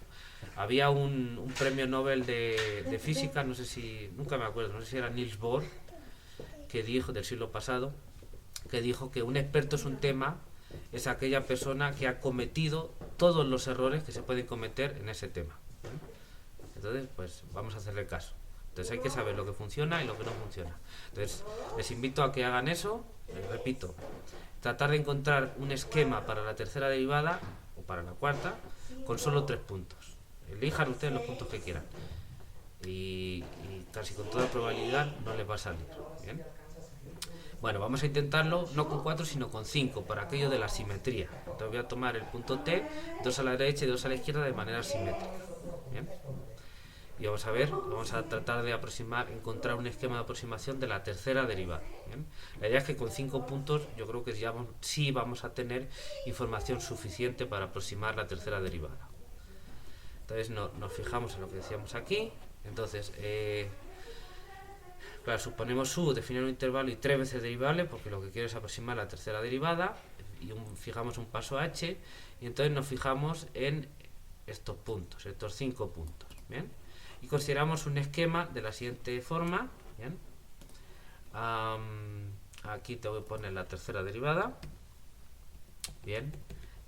Había un premio Nobel de física, no sé si, nunca me acuerdo, no sé si era Niels Bohr, que dijo, del siglo pasado, que dijo que un experto es un tema, es aquella persona que ha cometido todos los errores que se pueden cometer en ese tema. Entonces, pues vamos a hacerle caso. Entonces hay que saber lo que funciona y lo que no funciona. Entonces, les invito a que hagan eso, repito, tratar de encontrar un esquema para la tercera derivada o para la cuarta con solo 3 puntos. Elijan ustedes los puntos que quieran. Y casi con toda probabilidad no les va a salir. ¿Bien? Bueno, vamos a intentarlo no con 4 sino con 5 para aquello de la simetría. Entonces voy a tomar el punto T, 2 a la derecha y 2 a la izquierda de manera simétrica. ¿Bien? Y vamos a ver, vamos a tratar de encontrar un esquema de aproximación de la tercera derivada. ¿Bien? La idea es que con 5 puntos yo creo que ya sí vamos a tener información suficiente para aproximar la tercera derivada. Entonces nos fijamos en lo que decíamos aquí. Entonces, claro, suponemos U, definir un intervalo y 3 veces derivable, porque lo que quiero es aproximar la tercera derivada, y fijamos un paso H, y entonces nos fijamos en estos puntos, estos 5 puntos. ¿Bien? Y consideramos un esquema de la siguiente forma. ¿Bien? Aquí te voy a poner la tercera derivada. Bien.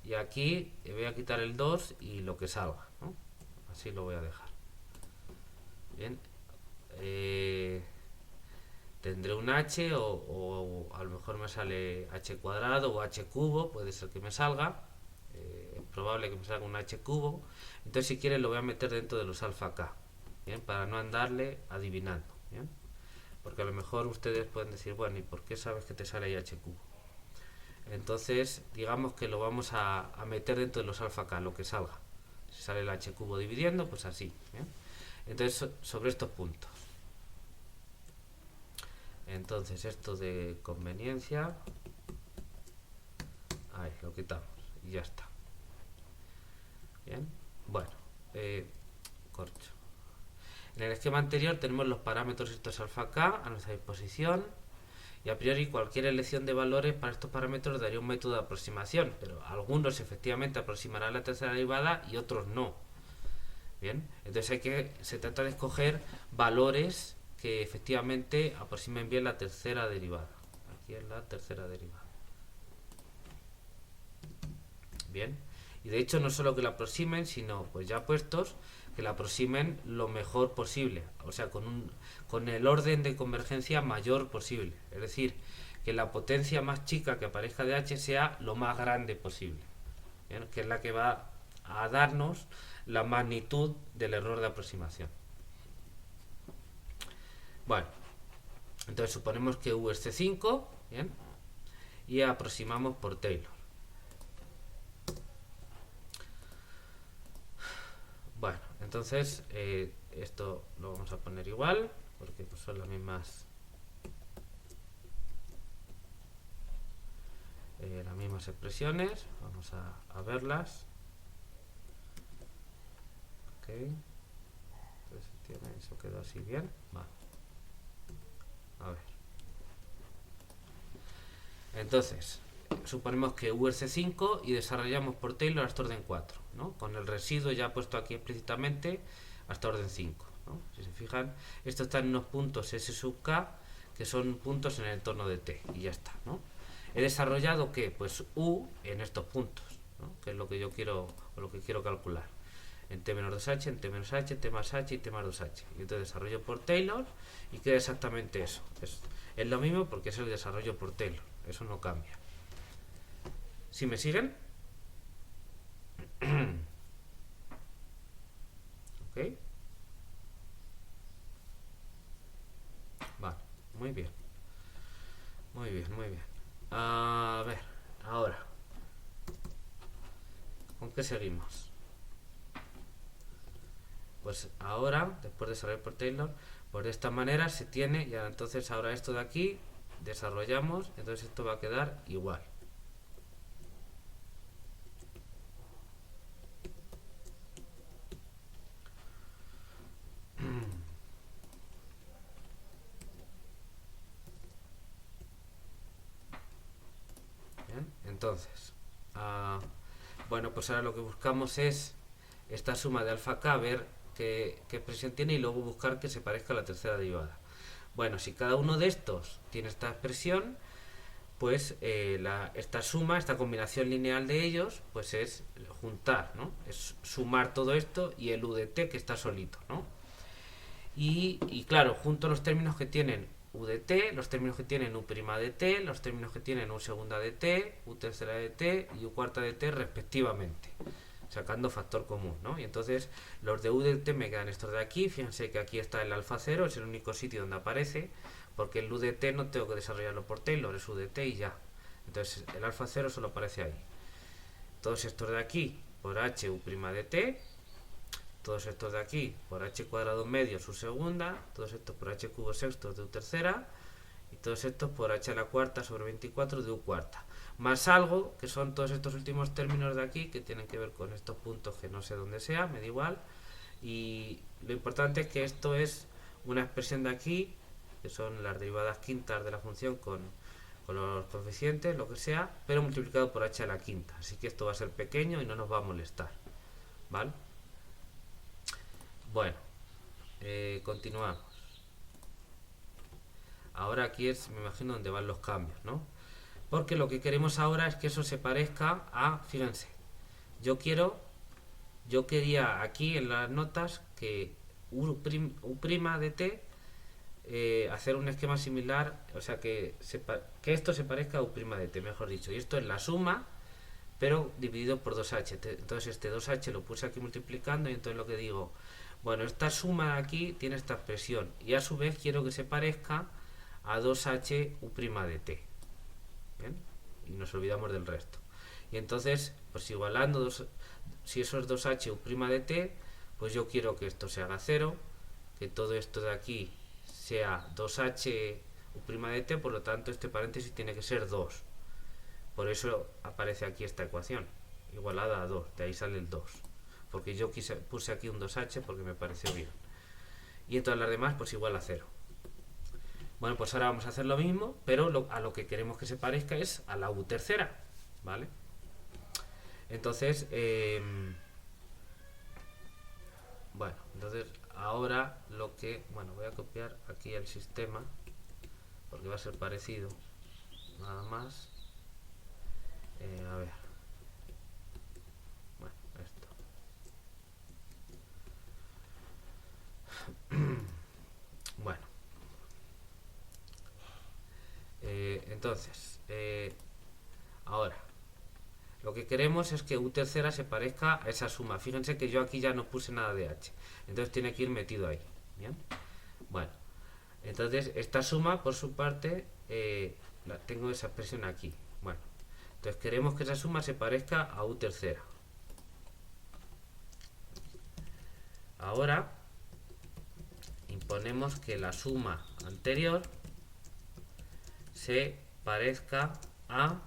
Y aquí voy a quitar el 2 y lo que salga, ¿no? Así lo voy a dejar. Bien. Tendré un h o a lo mejor me sale h cuadrado o h cubo, puede ser que me salga. Es probable que me salga un h cubo. Entonces si quieres lo voy a meter dentro de los alfa k. ¿Bien? Para no andarle adivinando. ¿Bien? Porque a lo mejor ustedes pueden decir, bueno, ¿y por qué sabes que te sale ahí h cubo? Entonces digamos que lo vamos a meter dentro de los alfa k, lo que salga. Si sale el h cubo dividiendo, pues así. ¿Bien? Entonces sobre estos puntos. Entonces esto de conveniencia, ahí lo quitamos y ya está. Bien, bueno, corcho. En el esquema anterior tenemos los parámetros estos alfa k a nuestra disposición y a priori cualquier elección de valores para estos parámetros daría un método de aproximación, pero algunos efectivamente aproximarán la tercera derivada y otros no. Bien, entonces se trata de escoger valores que efectivamente aproximen bien la tercera derivada. Aquí es la tercera derivada. Bien, y de hecho no solo que la aproximen, sino pues ya puestos, que la aproximen lo mejor posible, o sea, con el orden de convergencia mayor posible. Es decir, que la potencia más chica que aparezca de h sea lo más grande posible. Bien, que es la que va a darnos la magnitud del error de aproximación. Bueno, entonces suponemos que U es C5, ¿bien? Y aproximamos por Taylor. Bueno, entonces esto lo vamos a poner igual, porque pues son las mismas expresiones. Vamos a verlas. Ok. Entonces eso quedó así bien. Vale. A ver. Entonces, suponemos que U es C5 y desarrollamos por Taylor hasta orden 4, ¿no? Con el residuo ya puesto aquí explícitamente hasta orden 5, ¿no? Si se fijan, esto está en unos puntos S sub K que son puntos en el entorno de T y ya está, ¿no? He desarrollado ¿qué? Pues U en estos puntos, ¿no? Que es lo que yo quiero o lo que quiero calcular. En T-2H, en T-H, T más H y T más 2H. Y entonces desarrollo por Taylor y queda exactamente eso. Es lo mismo porque es el desarrollo por Taylor. Eso no cambia. ¿Sí me siguen? ¿Ok? Vale, muy bien. Muy bien, muy bien. A ver, ahora. ¿Con qué seguimos? Pues ahora, después de desarrollar por Taylor, pues de esta manera se tiene, ya entonces ahora esto de aquí, desarrollamos, entonces esto va a quedar igual. Bien, entonces, Bueno, pues ahora lo que buscamos es esta suma de alfa k, ver qué expresión tiene y luego buscar que se parezca a la tercera derivada. Bueno, si cada uno de estos tiene esta expresión, pues esta suma, esta combinación lineal de ellos, pues es juntar, ¿no? Es sumar todo esto y el u de t que está solito, ¿no? Y claro, junto los términos que tienen u de t, los términos que tienen u' de t, los términos que tienen u segunda de t, u tercera de t y u cuarta de t respectivamente, sacando factor común, ¿no? Y entonces los de u de t me quedan estos de aquí. Fíjense que aquí está el alfa 0, es el único sitio donde aparece, porque el u de t no tengo que desarrollarlo por Taylor, es u de t y ya. Entonces el alfa 0 solo aparece ahí. Todos estos de aquí por h u' de t, todos estos de aquí por h cuadrado medio su segunda, todos estos por h cubo sexto de u tercera y todos estos por h a la cuarta sobre 24 de u cuarta. Más algo, que son todos estos últimos términos de aquí, que tienen que ver con estos puntos que no sé dónde sea, me da igual. Y lo importante es que esto es una expresión de aquí, que son las derivadas quintas de la función con los coeficientes, lo que sea, pero multiplicado por h a la quinta. Así que esto va a ser pequeño y no nos va a molestar, ¿vale? Bueno, continuamos. Ahora aquí es, me imagino, donde van los cambios, ¿no? Porque lo que queremos ahora es que eso se parezca a, fíjense, yo quería aquí en las notas que u' de t, hacer un esquema similar, o sea que esto se parezca a u' de t, mejor dicho, y esto es la suma, pero dividido por 2h. Entonces este 2h lo puse aquí multiplicando y entonces lo que digo, bueno, esta suma de aquí tiene esta expresión y a su vez quiero que se parezca a 2h u' de t. ¿Bien? Y nos olvidamos del resto. Y entonces, pues igualando, si eso es 2h u' de t, pues yo quiero que esto se haga 0, que todo esto de aquí sea 2h u' de t, por lo tanto este paréntesis tiene que ser 2. Por eso aparece aquí esta ecuación, igualada a 2, de ahí sale el 2. Porque yo puse aquí un 2h porque me pareció bien. Y en todas las demás, pues igual a 0. Bueno, pues ahora vamos a hacer lo mismo, pero a lo que queremos que se parezca es a la u tercera, ¿vale? Entonces, bueno, entonces ahora bueno, voy a copiar aquí el sistema, porque va a ser parecido, nada más. A ver, bueno, esto. Bueno. Entonces, ahora, lo que queremos es que u tercera se parezca a esa suma. Fíjense que yo aquí ya no puse nada de h, entonces tiene que ir metido ahí. Bien, bueno, entonces esta suma por su parte, tengo esa expresión aquí. Bueno, entonces queremos que esa suma se parezca a u tercera. Ahora imponemos que la suma anterior se parezca a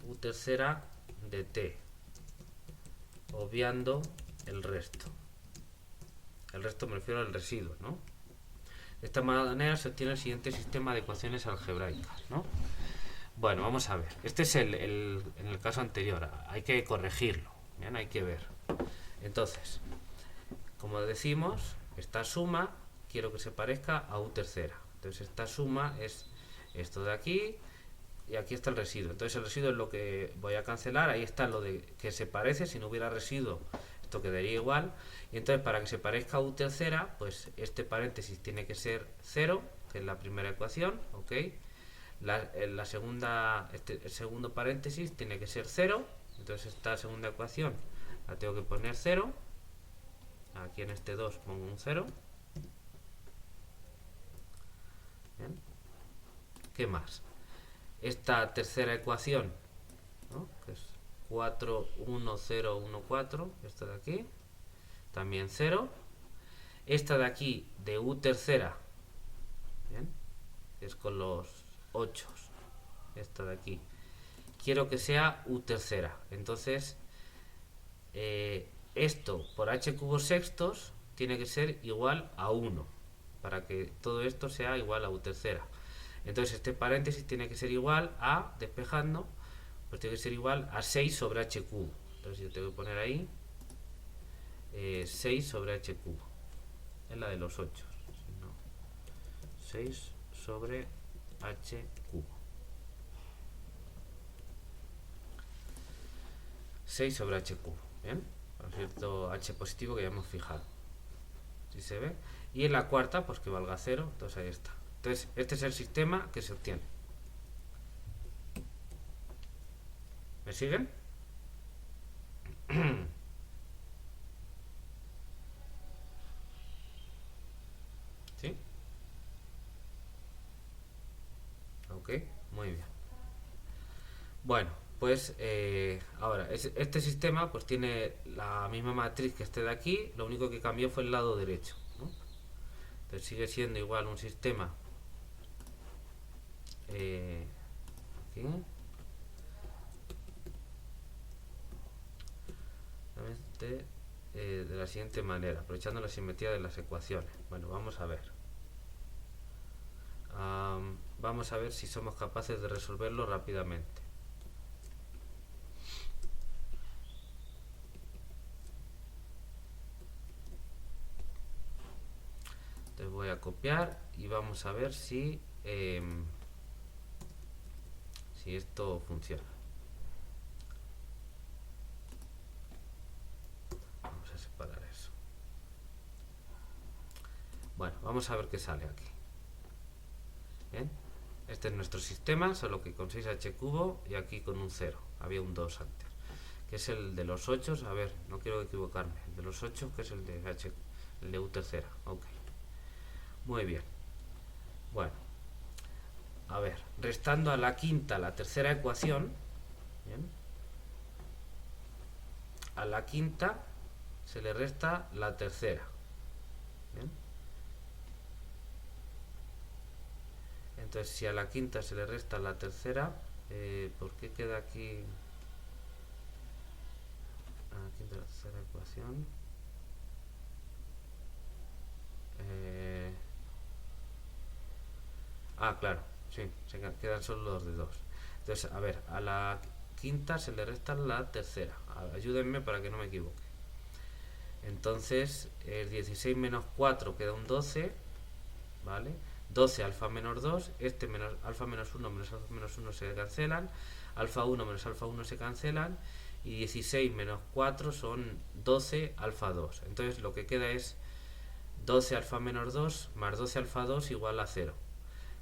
u tercera de t, obviando el resto. El resto me refiero al residuo, ¿no? De esta manera se obtiene el siguiente sistema de ecuaciones algebraicas, ¿no? Bueno, vamos a ver. Este es en el caso anterior. Hay que corregirlo, ¿bien? Hay que ver. Entonces, como decimos, esta suma quiero que se parezca a u tercera. Entonces esta suma es esto de aquí y aquí está el residuo. Entonces el residuo es lo que voy a cancelar. Ahí está lo de que se parece. Si no hubiera residuo, esto quedaría igual. Y entonces para que se parezca a u tercera, pues este paréntesis tiene que ser 0, que es la primera ecuación, ¿ok? El segundo paréntesis tiene que ser 0. Entonces esta segunda ecuación la tengo que poner 0. Aquí en este 2 pongo un 0. Bien. ¿Qué más? Esta tercera ecuación, ¿no? Que es 4, 1, 0, 1, 4, esta de aquí, también 0. Esta de aquí, de u tercera, ¿bien? Es con los 8, esta de aquí. Quiero que sea u tercera. Entonces, esto por h cubos sextos tiene que ser igual a 1, para que todo esto sea igual a u tercera. Entonces este paréntesis tiene que ser igual a, despejando, pues tiene que ser igual a 6 sobre h cubo. Entonces yo tengo que poner ahí 6 sobre h cubo. Es la de los 8. Si no, 6 sobre h cubo. 6 sobre h cubo. Bien, por cierto, h positivo que ya hemos fijado. Si se ve. Y en la cuarta, pues que valga 0. Entonces ahí está. Entonces, este es el sistema que se obtiene. ¿Me siguen? ¿Sí? Ok, muy bien. Bueno, pues ahora, este sistema pues tiene la misma matriz que este de aquí, lo único que cambió fue el lado derecho, ¿no? Entonces sigue siendo igual un sistema aquí, de la siguiente manera, aprovechando la simetría de las ecuaciones. Bueno, vamos a ver. Vamos a ver si somos capaces de resolverlo rápidamente. Entonces voy a copiar y vamos a ver si esto funciona. Vamos a separar eso. Bueno, vamos a ver qué sale aquí. Bien, este es nuestro sistema, solo que con 6h cubo y aquí con un 0. Había un 2 antes, que es el de los 8. A ver, no quiero equivocarme. El de los 8, que es el de h, el de u tercera. Ok, muy bien. Bueno, a ver, restando a la quinta la tercera ecuación, bien, a la quinta se le resta la tercera. Bien. Entonces, si a la quinta se le resta la tercera, ¿por qué queda aquí a la quinta la tercera ecuación? Claro, sí, se quedan solo los de 2. Entonces, a ver, a la quinta se le resta la tercera. Ayúdenme para que no me equivoque. Entonces, el 16 menos 4 queda un 12, ¿vale? 12 alfa menos 2, este menos alfa menos 1 menos alfa menos 1 se cancelan, alfa 1 menos alfa 1 se cancelan, y 16 menos 4 son 12 alfa 2. Entonces lo que queda es 12 alfa menos 2 más 12 alfa 2 igual a 0.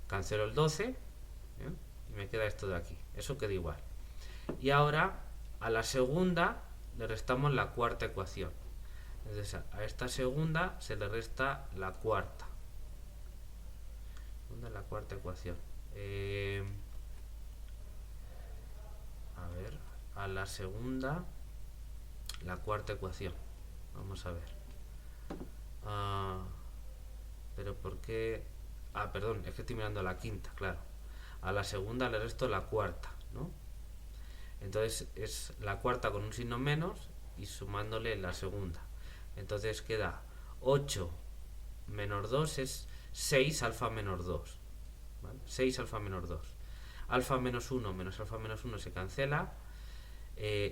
Cancelo el 12, ¿eh? Y me queda esto de aquí. Eso queda igual. Y ahora a la segunda le restamos la cuarta ecuación. Entonces a esta segunda se le resta la cuarta. La cuarta ecuación. A ver, a la segunda, la cuarta ecuación. Vamos a ver. Pero ¿por qué? Perdón, es que estoy mirando a la quinta, claro. A la segunda le resto la cuarta, ¿no? Entonces es la cuarta con un signo menos y sumándole la segunda. Entonces queda 8 menos 2 es 6 alfa menos 2. ¿Vale? 6 alfa menos 2. Alfa menos 1 menos alfa menos 1 se cancela.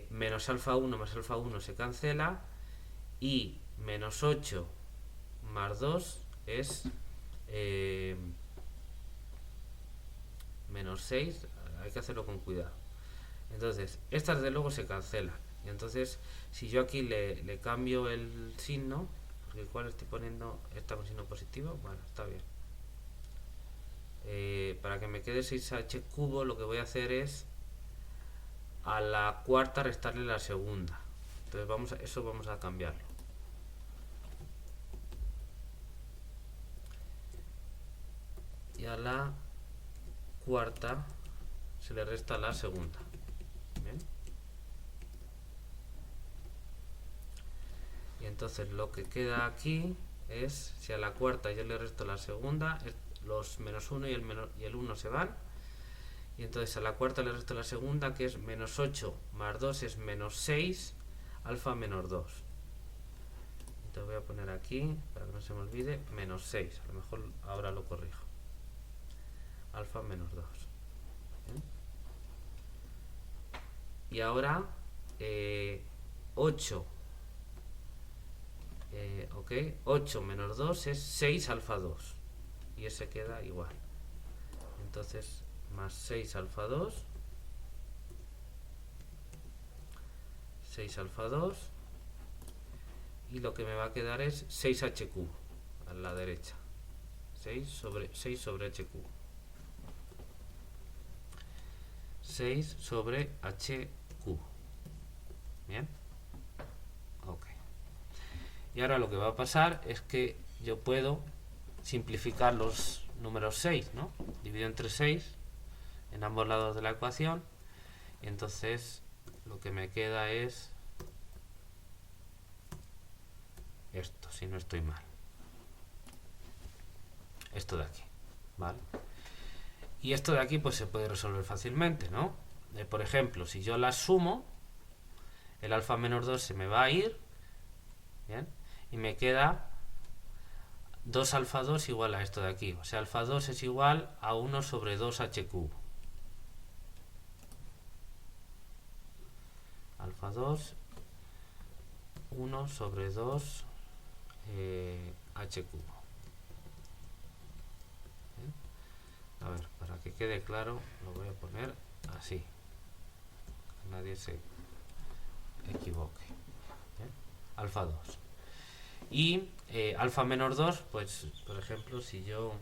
Menos alfa 1 más alfa 1 se cancela. Y menos 8 más 2 es menos 6. Hay que hacerlo con cuidado. Entonces, estas de luego se cancelan. Y entonces, si yo aquí le cambio el signo, porque igual estoy poniendo esta con signo positivo, bueno, está bien. Para que me quede 6h cubo, lo que voy a hacer es a la cuarta restarle la segunda. Entonces eso vamos a cambiarlo. Y a la cuarta se le resta la segunda. ¿Bien? Y entonces lo que queda aquí es, si a la cuarta yo le resto la segunda, los menos 1 y el 1 se van. Y entonces a la cuarta le resto la segunda, que es menos 8 más 2 es menos 6 alfa menos 2. Entonces voy a poner aquí, para que no se me olvide, menos 6. A lo mejor ahora lo corrijo. Alfa menos 2. ¿Bien? Y ahora 8. Ok, 8 menos 2 es 6 alfa 2. Y ese queda igual. Entonces, más 6 alfa 2. 6 alfa 2. Y lo que me va a quedar es 6hq a la derecha. 6 sobre hq. 6 sobre hq. Bien. Ok. Y ahora lo que va a pasar es que yo puedo simplificar los números 6, ¿no? Divido entre 6 en ambos lados de la ecuación. Y entonces lo que me queda es esto, si no estoy mal. Esto de aquí, ¿vale? Y esto de aquí pues se puede resolver fácilmente, ¿no? Por ejemplo, si yo las sumo, el alfa menos 2 se me va a ir, ¿bien? Y me queda 2 alfa 2 igual a esto de aquí. O sea, alfa 2 es igual a 1 sobre 2h cubo. Alfa 2, 1 sobre 2 h cubo. ¿Bien? A ver, para que quede claro, lo voy a poner así. Que nadie se equivoque. ¿Bien? Alfa 2. Y alfa menos 2, pues, por ejemplo, si yo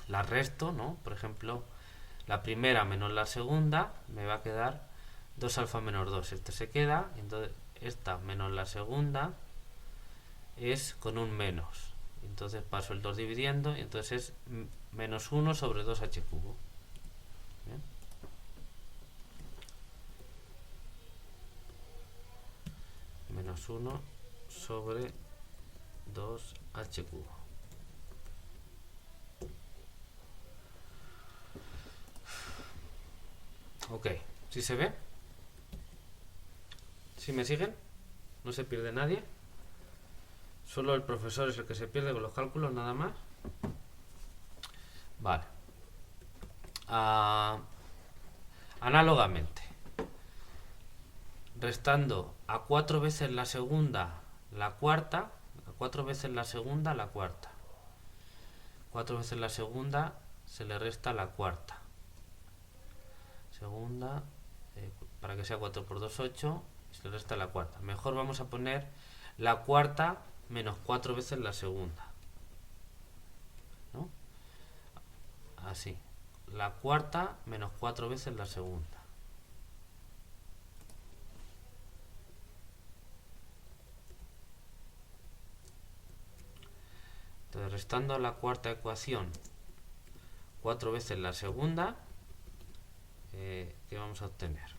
la resto, ¿no? Por ejemplo, la primera menos la segunda, me va a quedar 2 alfa menos 2. Este se queda, entonces esta menos la segunda es con un menos. Entonces paso el 2 dividiendo, y entonces es menos 1 sobre 2h cubo. ¿Bien? Menos 1 sobre 2h cubo. Ok, ¿sí se ve? ¿Sí me siguen? ¿No se pierde nadie? Solo el profesor es el que se pierde con los cálculos, nada más. Vale. Análogamente, restando a 4 veces la segunda la cuarta, a 4 veces la segunda la cuarta. 4 veces la segunda se le resta la cuarta. Segunda, para que sea 4 por 2, 8, se le resta la cuarta. Mejor vamos a poner la cuarta menos 4 veces la segunda, ¿no? Así. La cuarta menos 4 veces la segunda. Entonces, restando la cuarta ecuación 4 veces la segunda, ¿qué vamos a obtener?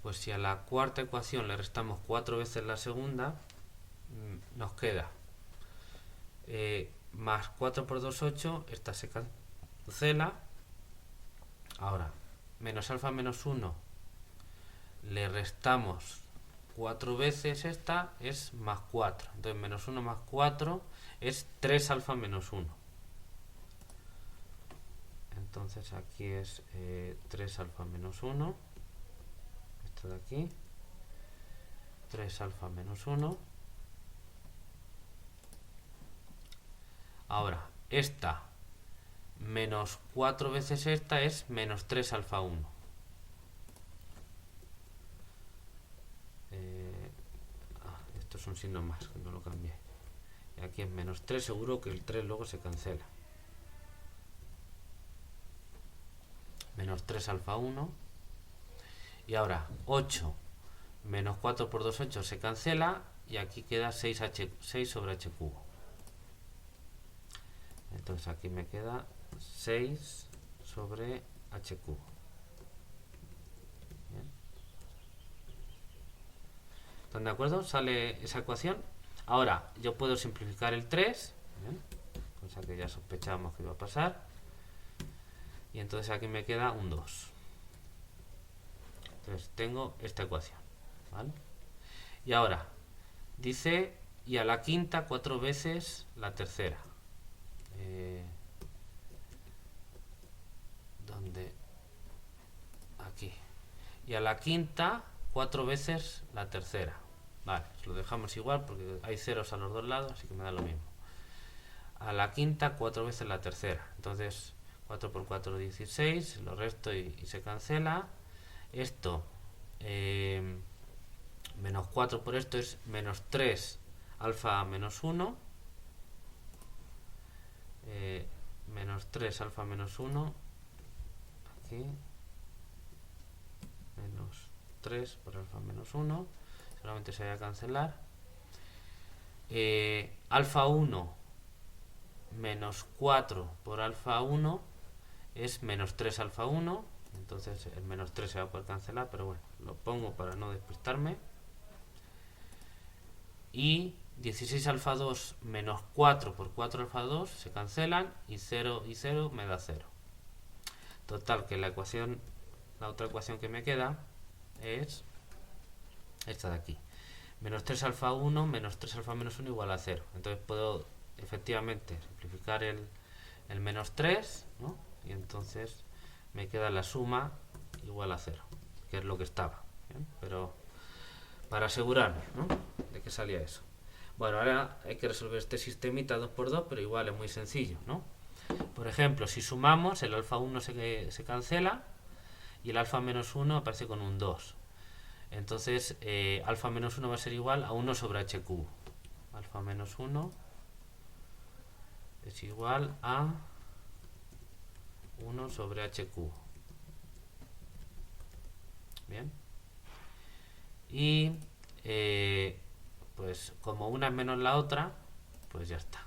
Pues si a la cuarta ecuación le restamos 4 veces la segunda, nos queda más 4 por 2, 8, esta se cancela. Ahora, menos alfa menos 1, le restamos 4 veces esta, es más 4. Entonces, menos 1 más 4 es 3 alfa menos 1. Entonces, aquí es 3 alfa menos 1. Esto de aquí. 3 alfa menos 1. Ahora, esta menos 4 veces esta es menos 3 alfa 1. Esto es un signo más, que no lo cambié. Y aquí es menos 3, seguro que el 3 luego se cancela. Menos 3 alfa 1. Y ahora 8 menos 4 por 2, 8 se cancela. Y aquí queda 6 sobre h cubo. Entonces aquí me queda 6 sobre h cubo. Bien. ¿Están de acuerdo? Sale esa ecuación. Ahora yo puedo simplificar el 3, ¿bien? Cosa que ya sospechábamos que iba a pasar. Y entonces aquí me queda un 2. Entonces tengo esta ecuación, ¿vale? Y ahora dice, y a la quinta 4 veces la tercera. ¿Dónde y a la quinta 4 veces la tercera. Vale, lo dejamos igual porque hay ceros a los dos lados, así que me da lo mismo. A la quinta 4 veces la tercera. Entonces 4 por 4 16, lo resto y se cancela. Esto, menos 4 por esto es menos 3 alfa menos 1. Menos 3 alfa menos 1. Aquí. Menos 3 por alfa menos 1. Solamente se va a cancelar. Alfa 1 menos 4 por alfa 1 es menos 3 alfa 1. Entonces el menos 3 se va a poder cancelar, pero bueno, lo pongo para no despistarme. Y 16 alfa 2 menos 4 por 4 alfa 2 se cancelan y 0 y 0 me da 0. Total, que la otra ecuación que me queda es esta de aquí. Menos 3 alfa 1 menos 3 alfa menos 1 igual a 0. Entonces puedo efectivamente simplificar el menos 3, ¿no? Y entonces me queda la suma igual a 0, que es lo que estaba, ¿bien? Pero para asegurarnos, ¿no?, de que salía eso. Bueno, ahora hay que resolver este sistemita 2×2, pero igual es muy sencillo, ¿no? Por ejemplo, si sumamos, el alfa 1 se cancela y el alfa menos 1 aparece con un 2. Entonces, alfa menos 1 va a ser igual a 1 sobre h cubo. Alfa menos 1 es igual a 1 sobre h cubo. Bien. Y pues como una es menos la otra, pues ya está.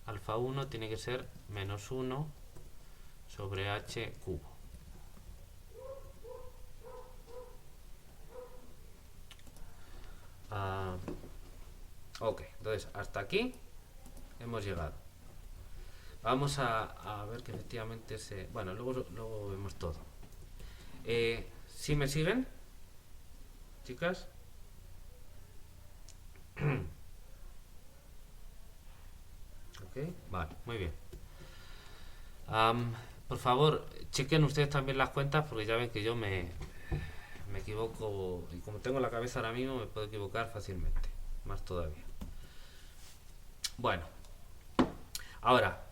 Alfa 1 tiene que ser menos 1 sobre h cubo. Ok, entonces hasta aquí hemos llegado. Vamos a ver que efectivamente se... Bueno, luego vemos todo. ¿Sí me siguen, chicas? Ok, vale, muy bien. Por favor, chequen ustedes también las cuentas porque ya ven que yo me equivoco y como tengo la cabeza ahora mismo me puedo equivocar fácilmente, más todavía. Bueno, ahora,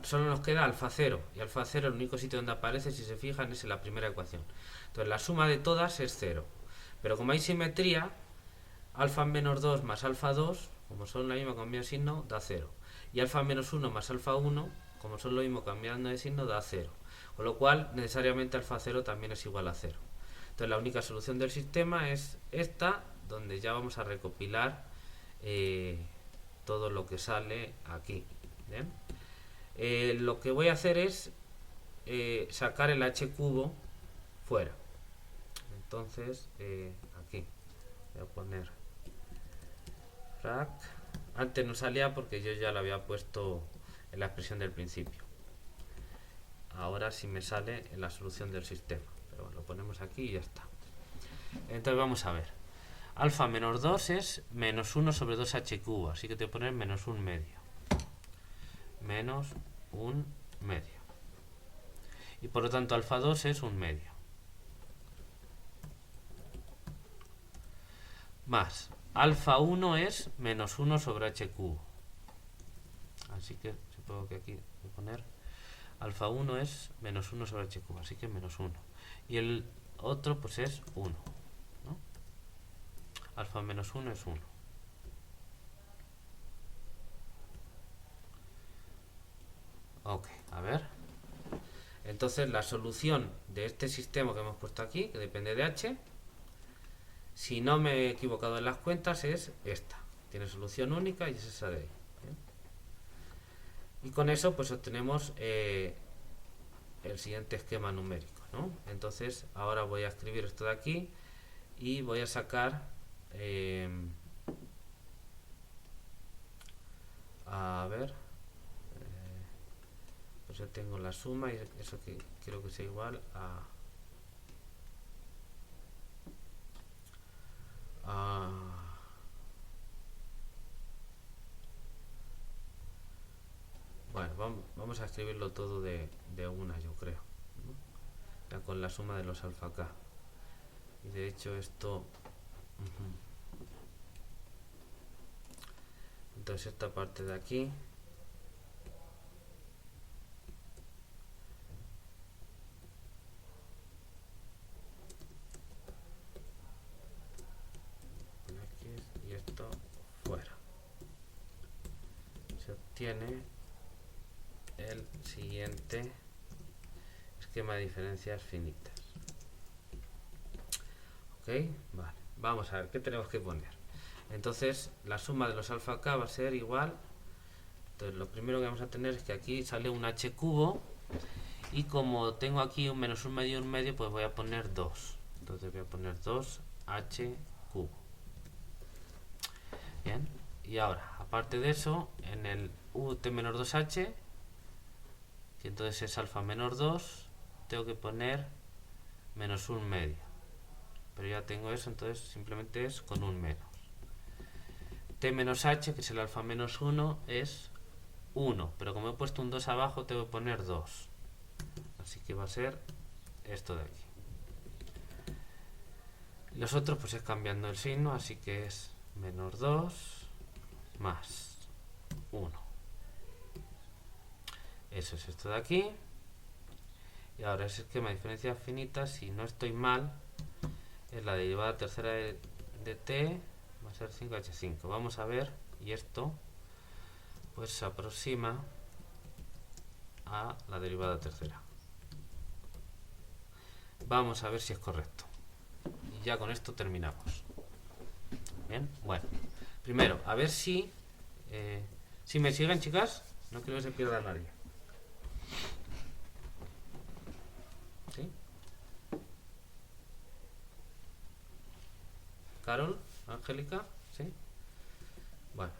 solo nos queda alfa 0 y alfa 0 el único sitio donde aparece, si se fijan, es en la primera ecuación. Entonces la suma de todas es 0, pero como hay simetría, alfa menos 2 más alfa 2, como son la misma cambiando de signo, da 0. Y alfa menos 1 más alfa 1, como son lo mismo cambiando de signo, da 0. Con lo cual, necesariamente alfa 0 también es igual a 0. Entonces la única solución del sistema es esta, donde ya vamos a recopilar todo lo que sale aquí. ¿Bien? Lo que voy a hacer es sacar el h cubo fuera. Entonces, aquí voy a poner frac. Antes no salía porque yo ya lo había puesto en la expresión del principio. Ahora sí me sale en la solución del sistema. Pero bueno, lo ponemos aquí y ya está. Entonces vamos a ver. Alfa menos 2 es menos 1 sobre 2h cubo. Así que te voy a poner menos 1 medio. Menos 1 medio. Y por lo tanto alfa 2 es 1 medio. Más alfa 1 es menos 1 sobre h cubo. Así que supongo que aquí voy a poner alfa 1 es menos 1 sobre h cubo. Así que menos 1. Y el otro pues es 1. ¿No? Alfa menos 1 es 1. Ok, a ver. Entonces la solución de este sistema que hemos puesto aquí, que depende de h, si no me he equivocado en las cuentas, es esta. Tiene solución única y es esa de ahí. ¿Bien? Y con eso pues obtenemos el siguiente esquema numérico, ¿no? Entonces ahora voy a escribir esto de aquí y voy a sacar a ver, pues ya tengo la suma y eso que quiero que sea igual a bueno, vamos a escribirlo todo de una, yo creo, ¿no? ya con la suma de los alfa k. Y de hecho esto... Entonces esta parte de aquí y esto fuera. Se obtiene el siguiente esquema de diferencias finitas. Ok, vale. Vamos a ver qué tenemos que poner. Entonces la suma de los alfa k va a ser igual. Entonces lo primero que vamos a tener es que aquí sale un h cubo, y como tengo aquí un menos un medio, pues voy a poner 2. Entonces voy a poner 2h cubo. Bien, y ahora, aparte de eso, en el ut menos 2h, que entonces es alfa menos 2, tengo que poner menos un medio. Pero ya tengo eso, entonces simplemente es con un menos. T menos h, que es el alfa menos 1, es 1, pero como he puesto un 2 abajo, tengo que poner 2. Así que va a ser esto de aquí. Los otros pues es cambiando el signo, así que es menos 2 más 1. Eso es esto de aquí. Y ahora ese esquema de diferencias finitas, si no estoy mal, es la derivada tercera de t va a ser 5h5. Vamos a ver, y esto pues se aproxima a la derivada tercera. Vamos a ver si es correcto. Y ya con esto terminamos. Bien, bueno. Primero, a ver si me siguen, chicas. No quiero que se pierda nadie. ¿Sí? Carol, Angélica, ¿sí? Bueno,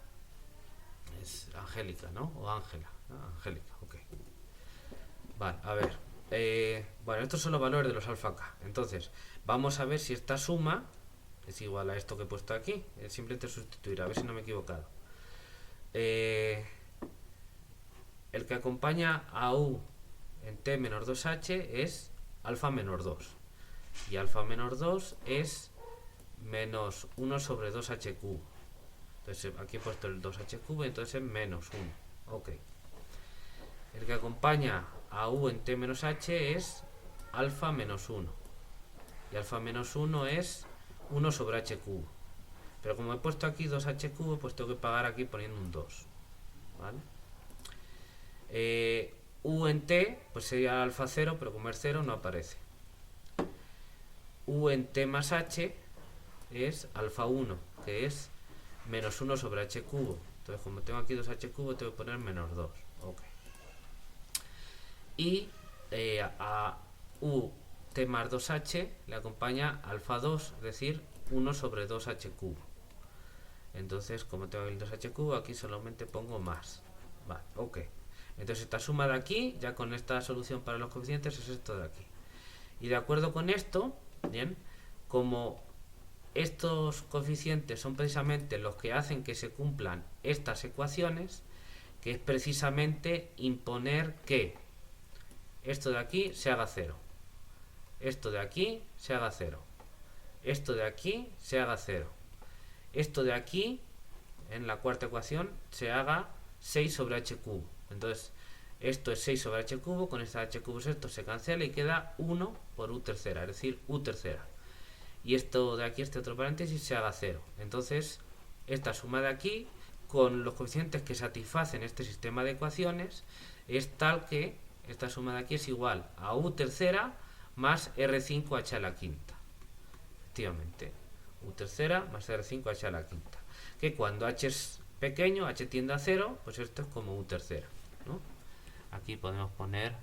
es Angélica, ¿no? O Ángela. Angélica, ok. Vale, a ver. Bueno, estos son los valores de los alfa k. Entonces, vamos a ver si esta suma es igual a esto que he puesto aquí. Es simplemente sustituir, a ver si no me he equivocado. El que acompaña a u en t menos 2h es alfa menos 2. Y alfa menos 2 es menos 1 sobre 2h cubo. Entonces aquí he puesto el 2h cubo y entonces es menos 1. Ok. El que acompaña a u en t menos h es alfa menos 1. Y alfa menos 1 es 1 sobre h cubo. Pero como he puesto aquí 2h cubo, pues tengo que pagar aquí poniendo un 2. ¿Vale? U en t, pues sería alfa 0, pero como es 0 no aparece. U en t más h es alfa 1, que es menos 1 sobre h cubo. Entonces como tengo aquí 2h cubo, tengo que poner menos 2. Ok. Y a u t más 2h le acompaña alfa 2, es decir, 1 sobre 2h cubo. Entonces, como tengo el 2h cubo, aquí solamente pongo más. Vale, ok. Entonces esta suma de aquí, ya con esta solución para los coeficientes, es esto de aquí. Y de acuerdo con esto, bien, como estos coeficientes son precisamente los que hacen que se cumplan estas ecuaciones, que es precisamente imponer que esto de aquí se haga 0, esto de aquí se haga 0, esto de aquí se haga 0, esto de aquí en la cuarta ecuación se haga 6 sobre h cubo. Entonces esto es 6 sobre h cubo, con esta h cubo esto se cancela y queda 1 por u tercera, es decir, u tercera. Y esto de aquí, este otro paréntesis, se haga 0. Entonces esta suma de aquí, con los coeficientes que satisfacen este sistema de ecuaciones, es tal que esta suma de aquí es igual a u tercera más r5h a la quinta. Efectivamente, u tercera más r5h a la quinta. Que cuando h es pequeño, h tiende a 0, pues esto es como u tercera, ¿no? Aquí podemos poner,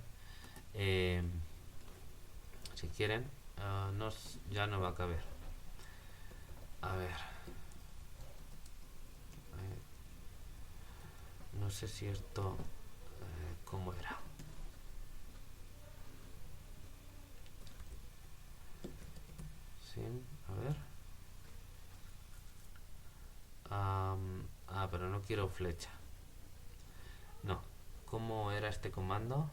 si quieren, ya no va a caber. A ver. No sé si esto... ¿cómo era? Sí, a ver. Pero no quiero flecha. No. ¿Cómo era este comando?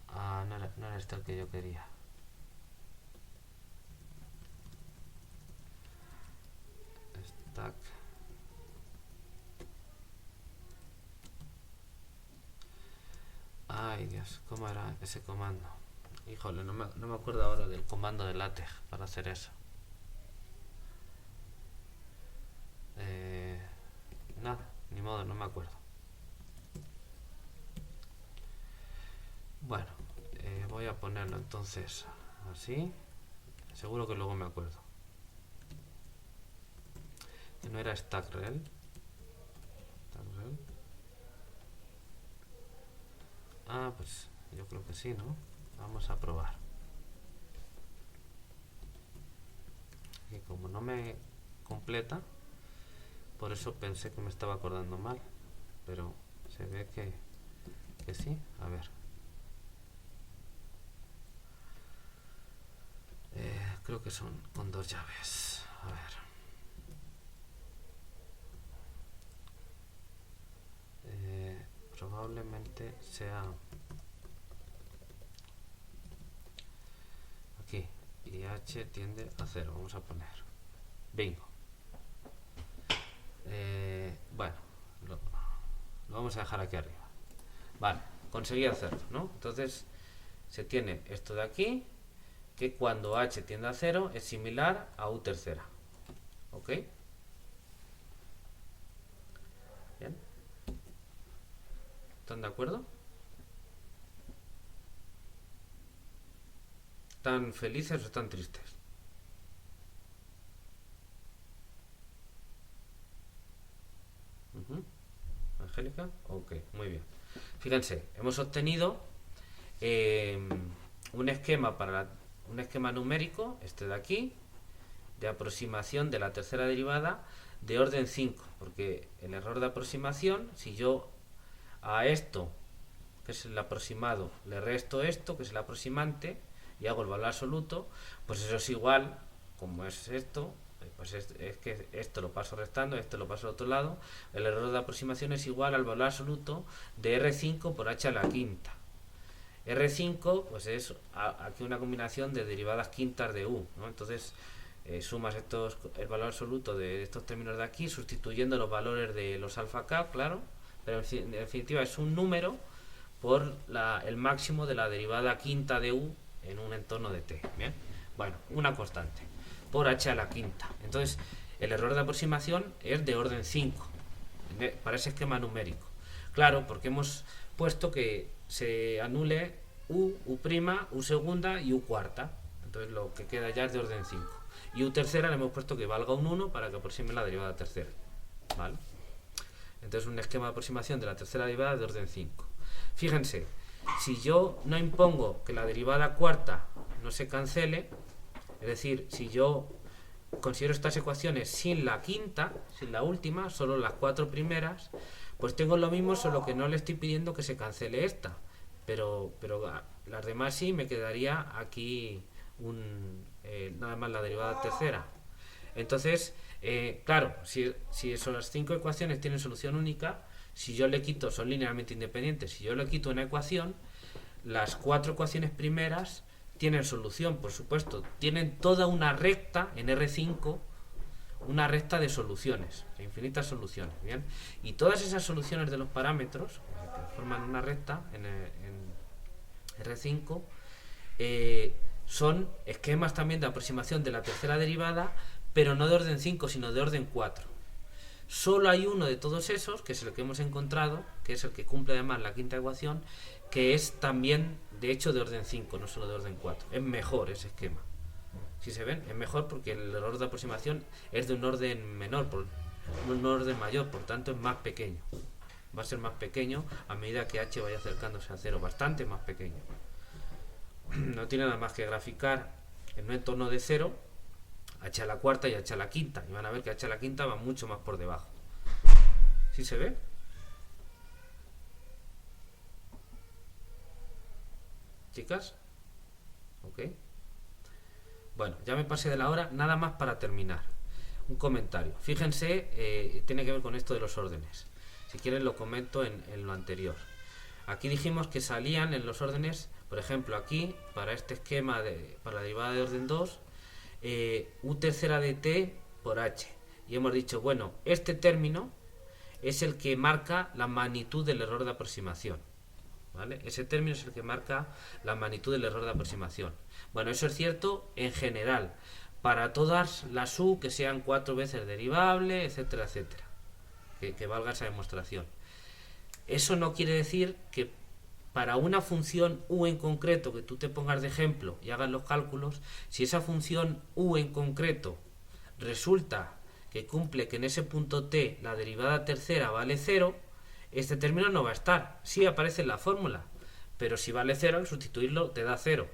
Ah, no era este el que yo quería. Stack. Ay, Dios, ¿cómo era ese comando? Híjole, no me acuerdo ahora del comando de LaTeX para hacer eso. Nada, ni modo, no me acuerdo. Bueno, voy a ponerlo entonces así. Seguro que luego me acuerdo. Que no era StackRel. Ah, pues yo creo que sí, ¿no? Vamos a probar. Y como no me completa, por eso pensé que me estaba acordando mal. Pero se ve que sí. A ver. Creo que son con 2 llaves. A ver. Probablemente sea aquí. Y h tiende a 0. Vamos a poner. Bingo. Bueno, lo vamos a dejar aquí arriba. Vale, conseguí hacerlo, ¿no? Entonces se tiene esto de aquí, que cuando h tiende a 0 es similar a u tercera. ¿Ok? Bien. ¿Están de acuerdo? ¿Están felices o están tristes? Angélica, ok, muy bien. Fíjense, hemos obtenido un esquema un esquema numérico, este de aquí, de aproximación de la tercera derivada de orden 5, porque el error de aproximación, si yo a esto, que es el aproximado, le resto esto, que es el aproximante, y hago el valor absoluto, pues eso es igual, como es esto, pues es que esto lo paso restando, esto lo paso al otro lado, el error de aproximación es igual al valor absoluto de R5 por h a la quinta. R5 pues es aquí una combinación de derivadas quintas de u, ¿no? Entonces sumas el valor absoluto de estos términos de aquí, sustituyendo los valores de los alfa k, claro, pero en definitiva es un número por el máximo de la derivada quinta de u en un entorno de t. Bien, bueno, una constante por h a la quinta. Entonces el error de aproximación es de orden 5 para ese esquema numérico. Claro, porque hemos puesto que se anule u prima, u segunda y u cuarta. Entonces lo que queda ya es de orden 5. Y u tercera le hemos puesto que valga un 1 para que aproxime la derivada tercera. ¿Vale? Entonces un esquema de aproximación de la tercera derivada de orden 5. Fíjense, si yo no impongo que la derivada cuarta no se cancele, es decir, si yo considero estas ecuaciones sin la quinta, sin la última, solo las 4 primeras, pues tengo lo mismo, solo que no le estoy pidiendo que se cancele esta, pero las demás sí, me quedaría aquí nada más la derivada tercera. Entonces, claro, si las 5 ecuaciones tienen solución única, si yo le quito, son linealmente independientes, si yo le quito una ecuación, las 4 ecuaciones primeras tienen solución, por supuesto, tienen toda una recta en R5, una recta de soluciones, de infinitas soluciones, ¿bien? Y todas esas soluciones de los parámetros, que forman una recta en R5, son esquemas también de aproximación de la tercera derivada, pero no de orden 5, sino de orden 4. Solo hay uno de todos esos, que es el que hemos encontrado, que es el que cumple además la quinta ecuación, que es también de hecho de orden 5, no solo de orden 4. Es mejor ese esquema. Si se ven, es mejor porque el error de aproximación es de un orden menor, un orden mayor, por tanto es más pequeño. Va a ser más pequeño a medida que h vaya acercándose a 0, bastante más pequeño. No tiene nada más que graficar en un entorno de 0, h a la cuarta y h a la quinta, y van a ver que h a la quinta va mucho más por debajo. ¿Sí se ve? Chicas, ok. Bueno, ya me pasé de la hora, nada más para terminar. Un comentario. Fíjense, tiene que ver con esto de los órdenes. Si quieren lo comento en lo anterior. Aquí dijimos que salían en los órdenes Por ejemplo, aquí, para este esquema, para la derivada de orden 2, u tercera de t por h. Y hemos dicho, bueno, este término es el que marca la magnitud del error de aproximación. ¿Vale? Ese término es el que marca la magnitud del error de aproximación. Bueno, eso es cierto en general, para todas las u que sean 4 veces derivable, etcétera, etcétera, que valga esa demostración. Eso no quiere decir que para una función u en concreto que tú te pongas de ejemplo y hagas los cálculos, si esa función u en concreto resulta que cumple que en ese punto t la derivada tercera vale 0, este término no va a estar. Sí aparece en la fórmula, pero si vale 0, al sustituirlo te da 0.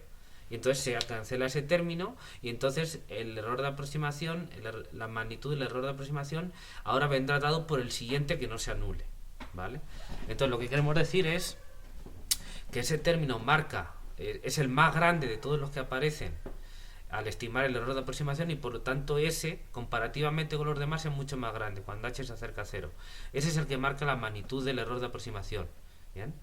Y entonces se cancela ese término y entonces el error de aproximación, la magnitud del error de aproximación, ahora vendrá dado por el siguiente que no se anule. ¿Vale? Entonces lo que queremos decir es que ese término marca, es el más grande de todos los que aparecen al estimar el error de aproximación y por lo tanto ese, comparativamente con los demás, es mucho más grande cuando h se acerca a 0. Ese es el que marca la magnitud del error de aproximación. ¿Bien?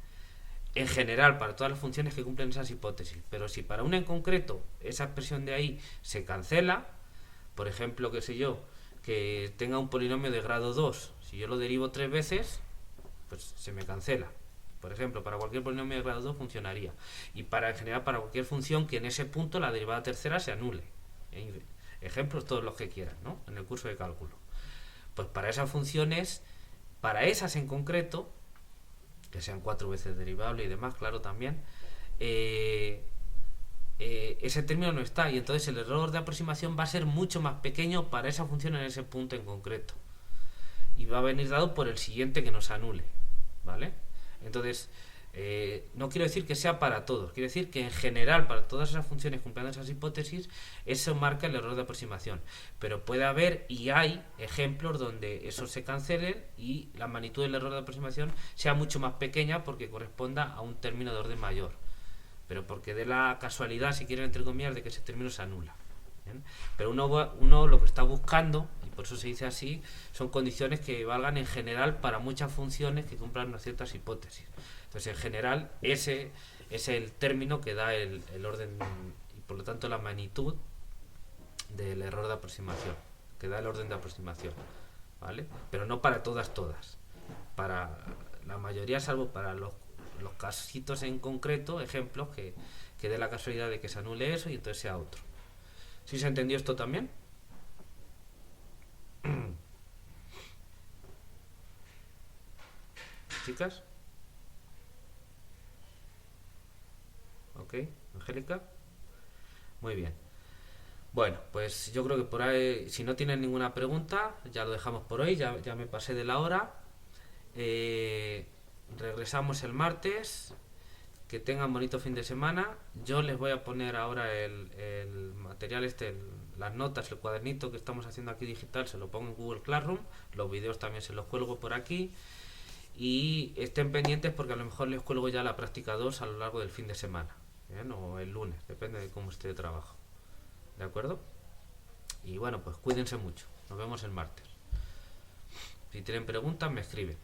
En general, para todas las funciones que cumplen esas hipótesis. Pero si para una en concreto esa expresión de ahí se cancela, por ejemplo, qué sé yo, que tenga un polinomio de grado 2, si yo lo derivo 3 veces, pues se me cancela. Por ejemplo, para cualquier polinomio de grado 2 funcionaría. Y en general para cualquier función que en ese punto la derivada tercera se anule. Ejemplos todos los que quieran, ¿no? En el curso de cálculo. Pues para esas funciones, para esas en concreto, que sean 4 veces derivable y demás, claro, también, ese término no está y entonces el error de aproximación va a ser mucho más pequeño para esa función en ese punto en concreto. Y va a venir dado por el siguiente que nos anule. ¿Vale? Entonces, no quiero decir que sea para todos, quiero decir que en general para todas esas funciones cumpliendo esas hipótesis, eso marca el error de aproximación. Pero puede haber y hay ejemplos donde eso se cancele y la magnitud del error de aproximación sea mucho más pequeña porque corresponda a un término de orden mayor. Pero porque dé la casualidad, si quieren entre comillas, de que ese término se anula. ¿Bien? Pero uno lo que está buscando, y por eso se dice así, son condiciones que valgan en general para muchas funciones que cumplan unas ciertas hipótesis. Entonces, en general, ese es el término que da el orden y por lo tanto la magnitud del error de aproximación, que da el orden de aproximación. ¿Vale? Pero no para todas. Para la mayoría, salvo para los casitos en concreto, ejemplos que dé la casualidad de que se anule eso y entonces sea otro. ¿Sí se entendió esto también? ¿Chicas? ¿Ok? ¿Angélica? Muy bien. Bueno, pues yo creo que por ahí, si no tienen ninguna pregunta, ya lo dejamos por hoy, ya me pasé de la hora. Regresamos el martes. Que tengan bonito fin de semana. Yo les voy a poner ahora el material las notas, el cuadernito que estamos haciendo aquí digital, se lo pongo en Google Classroom. Los vídeos también se los cuelgo por aquí. Y estén pendientes porque a lo mejor les cuelgo ya la práctica 2 a lo largo del fin de semana. ¿Bien? O el lunes, depende de cómo esté de trabajo. ¿De acuerdo? Y bueno, pues cuídense mucho. Nos vemos el martes. Si tienen preguntas, me escriben.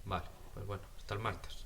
Vale, pues bueno, hasta el martes.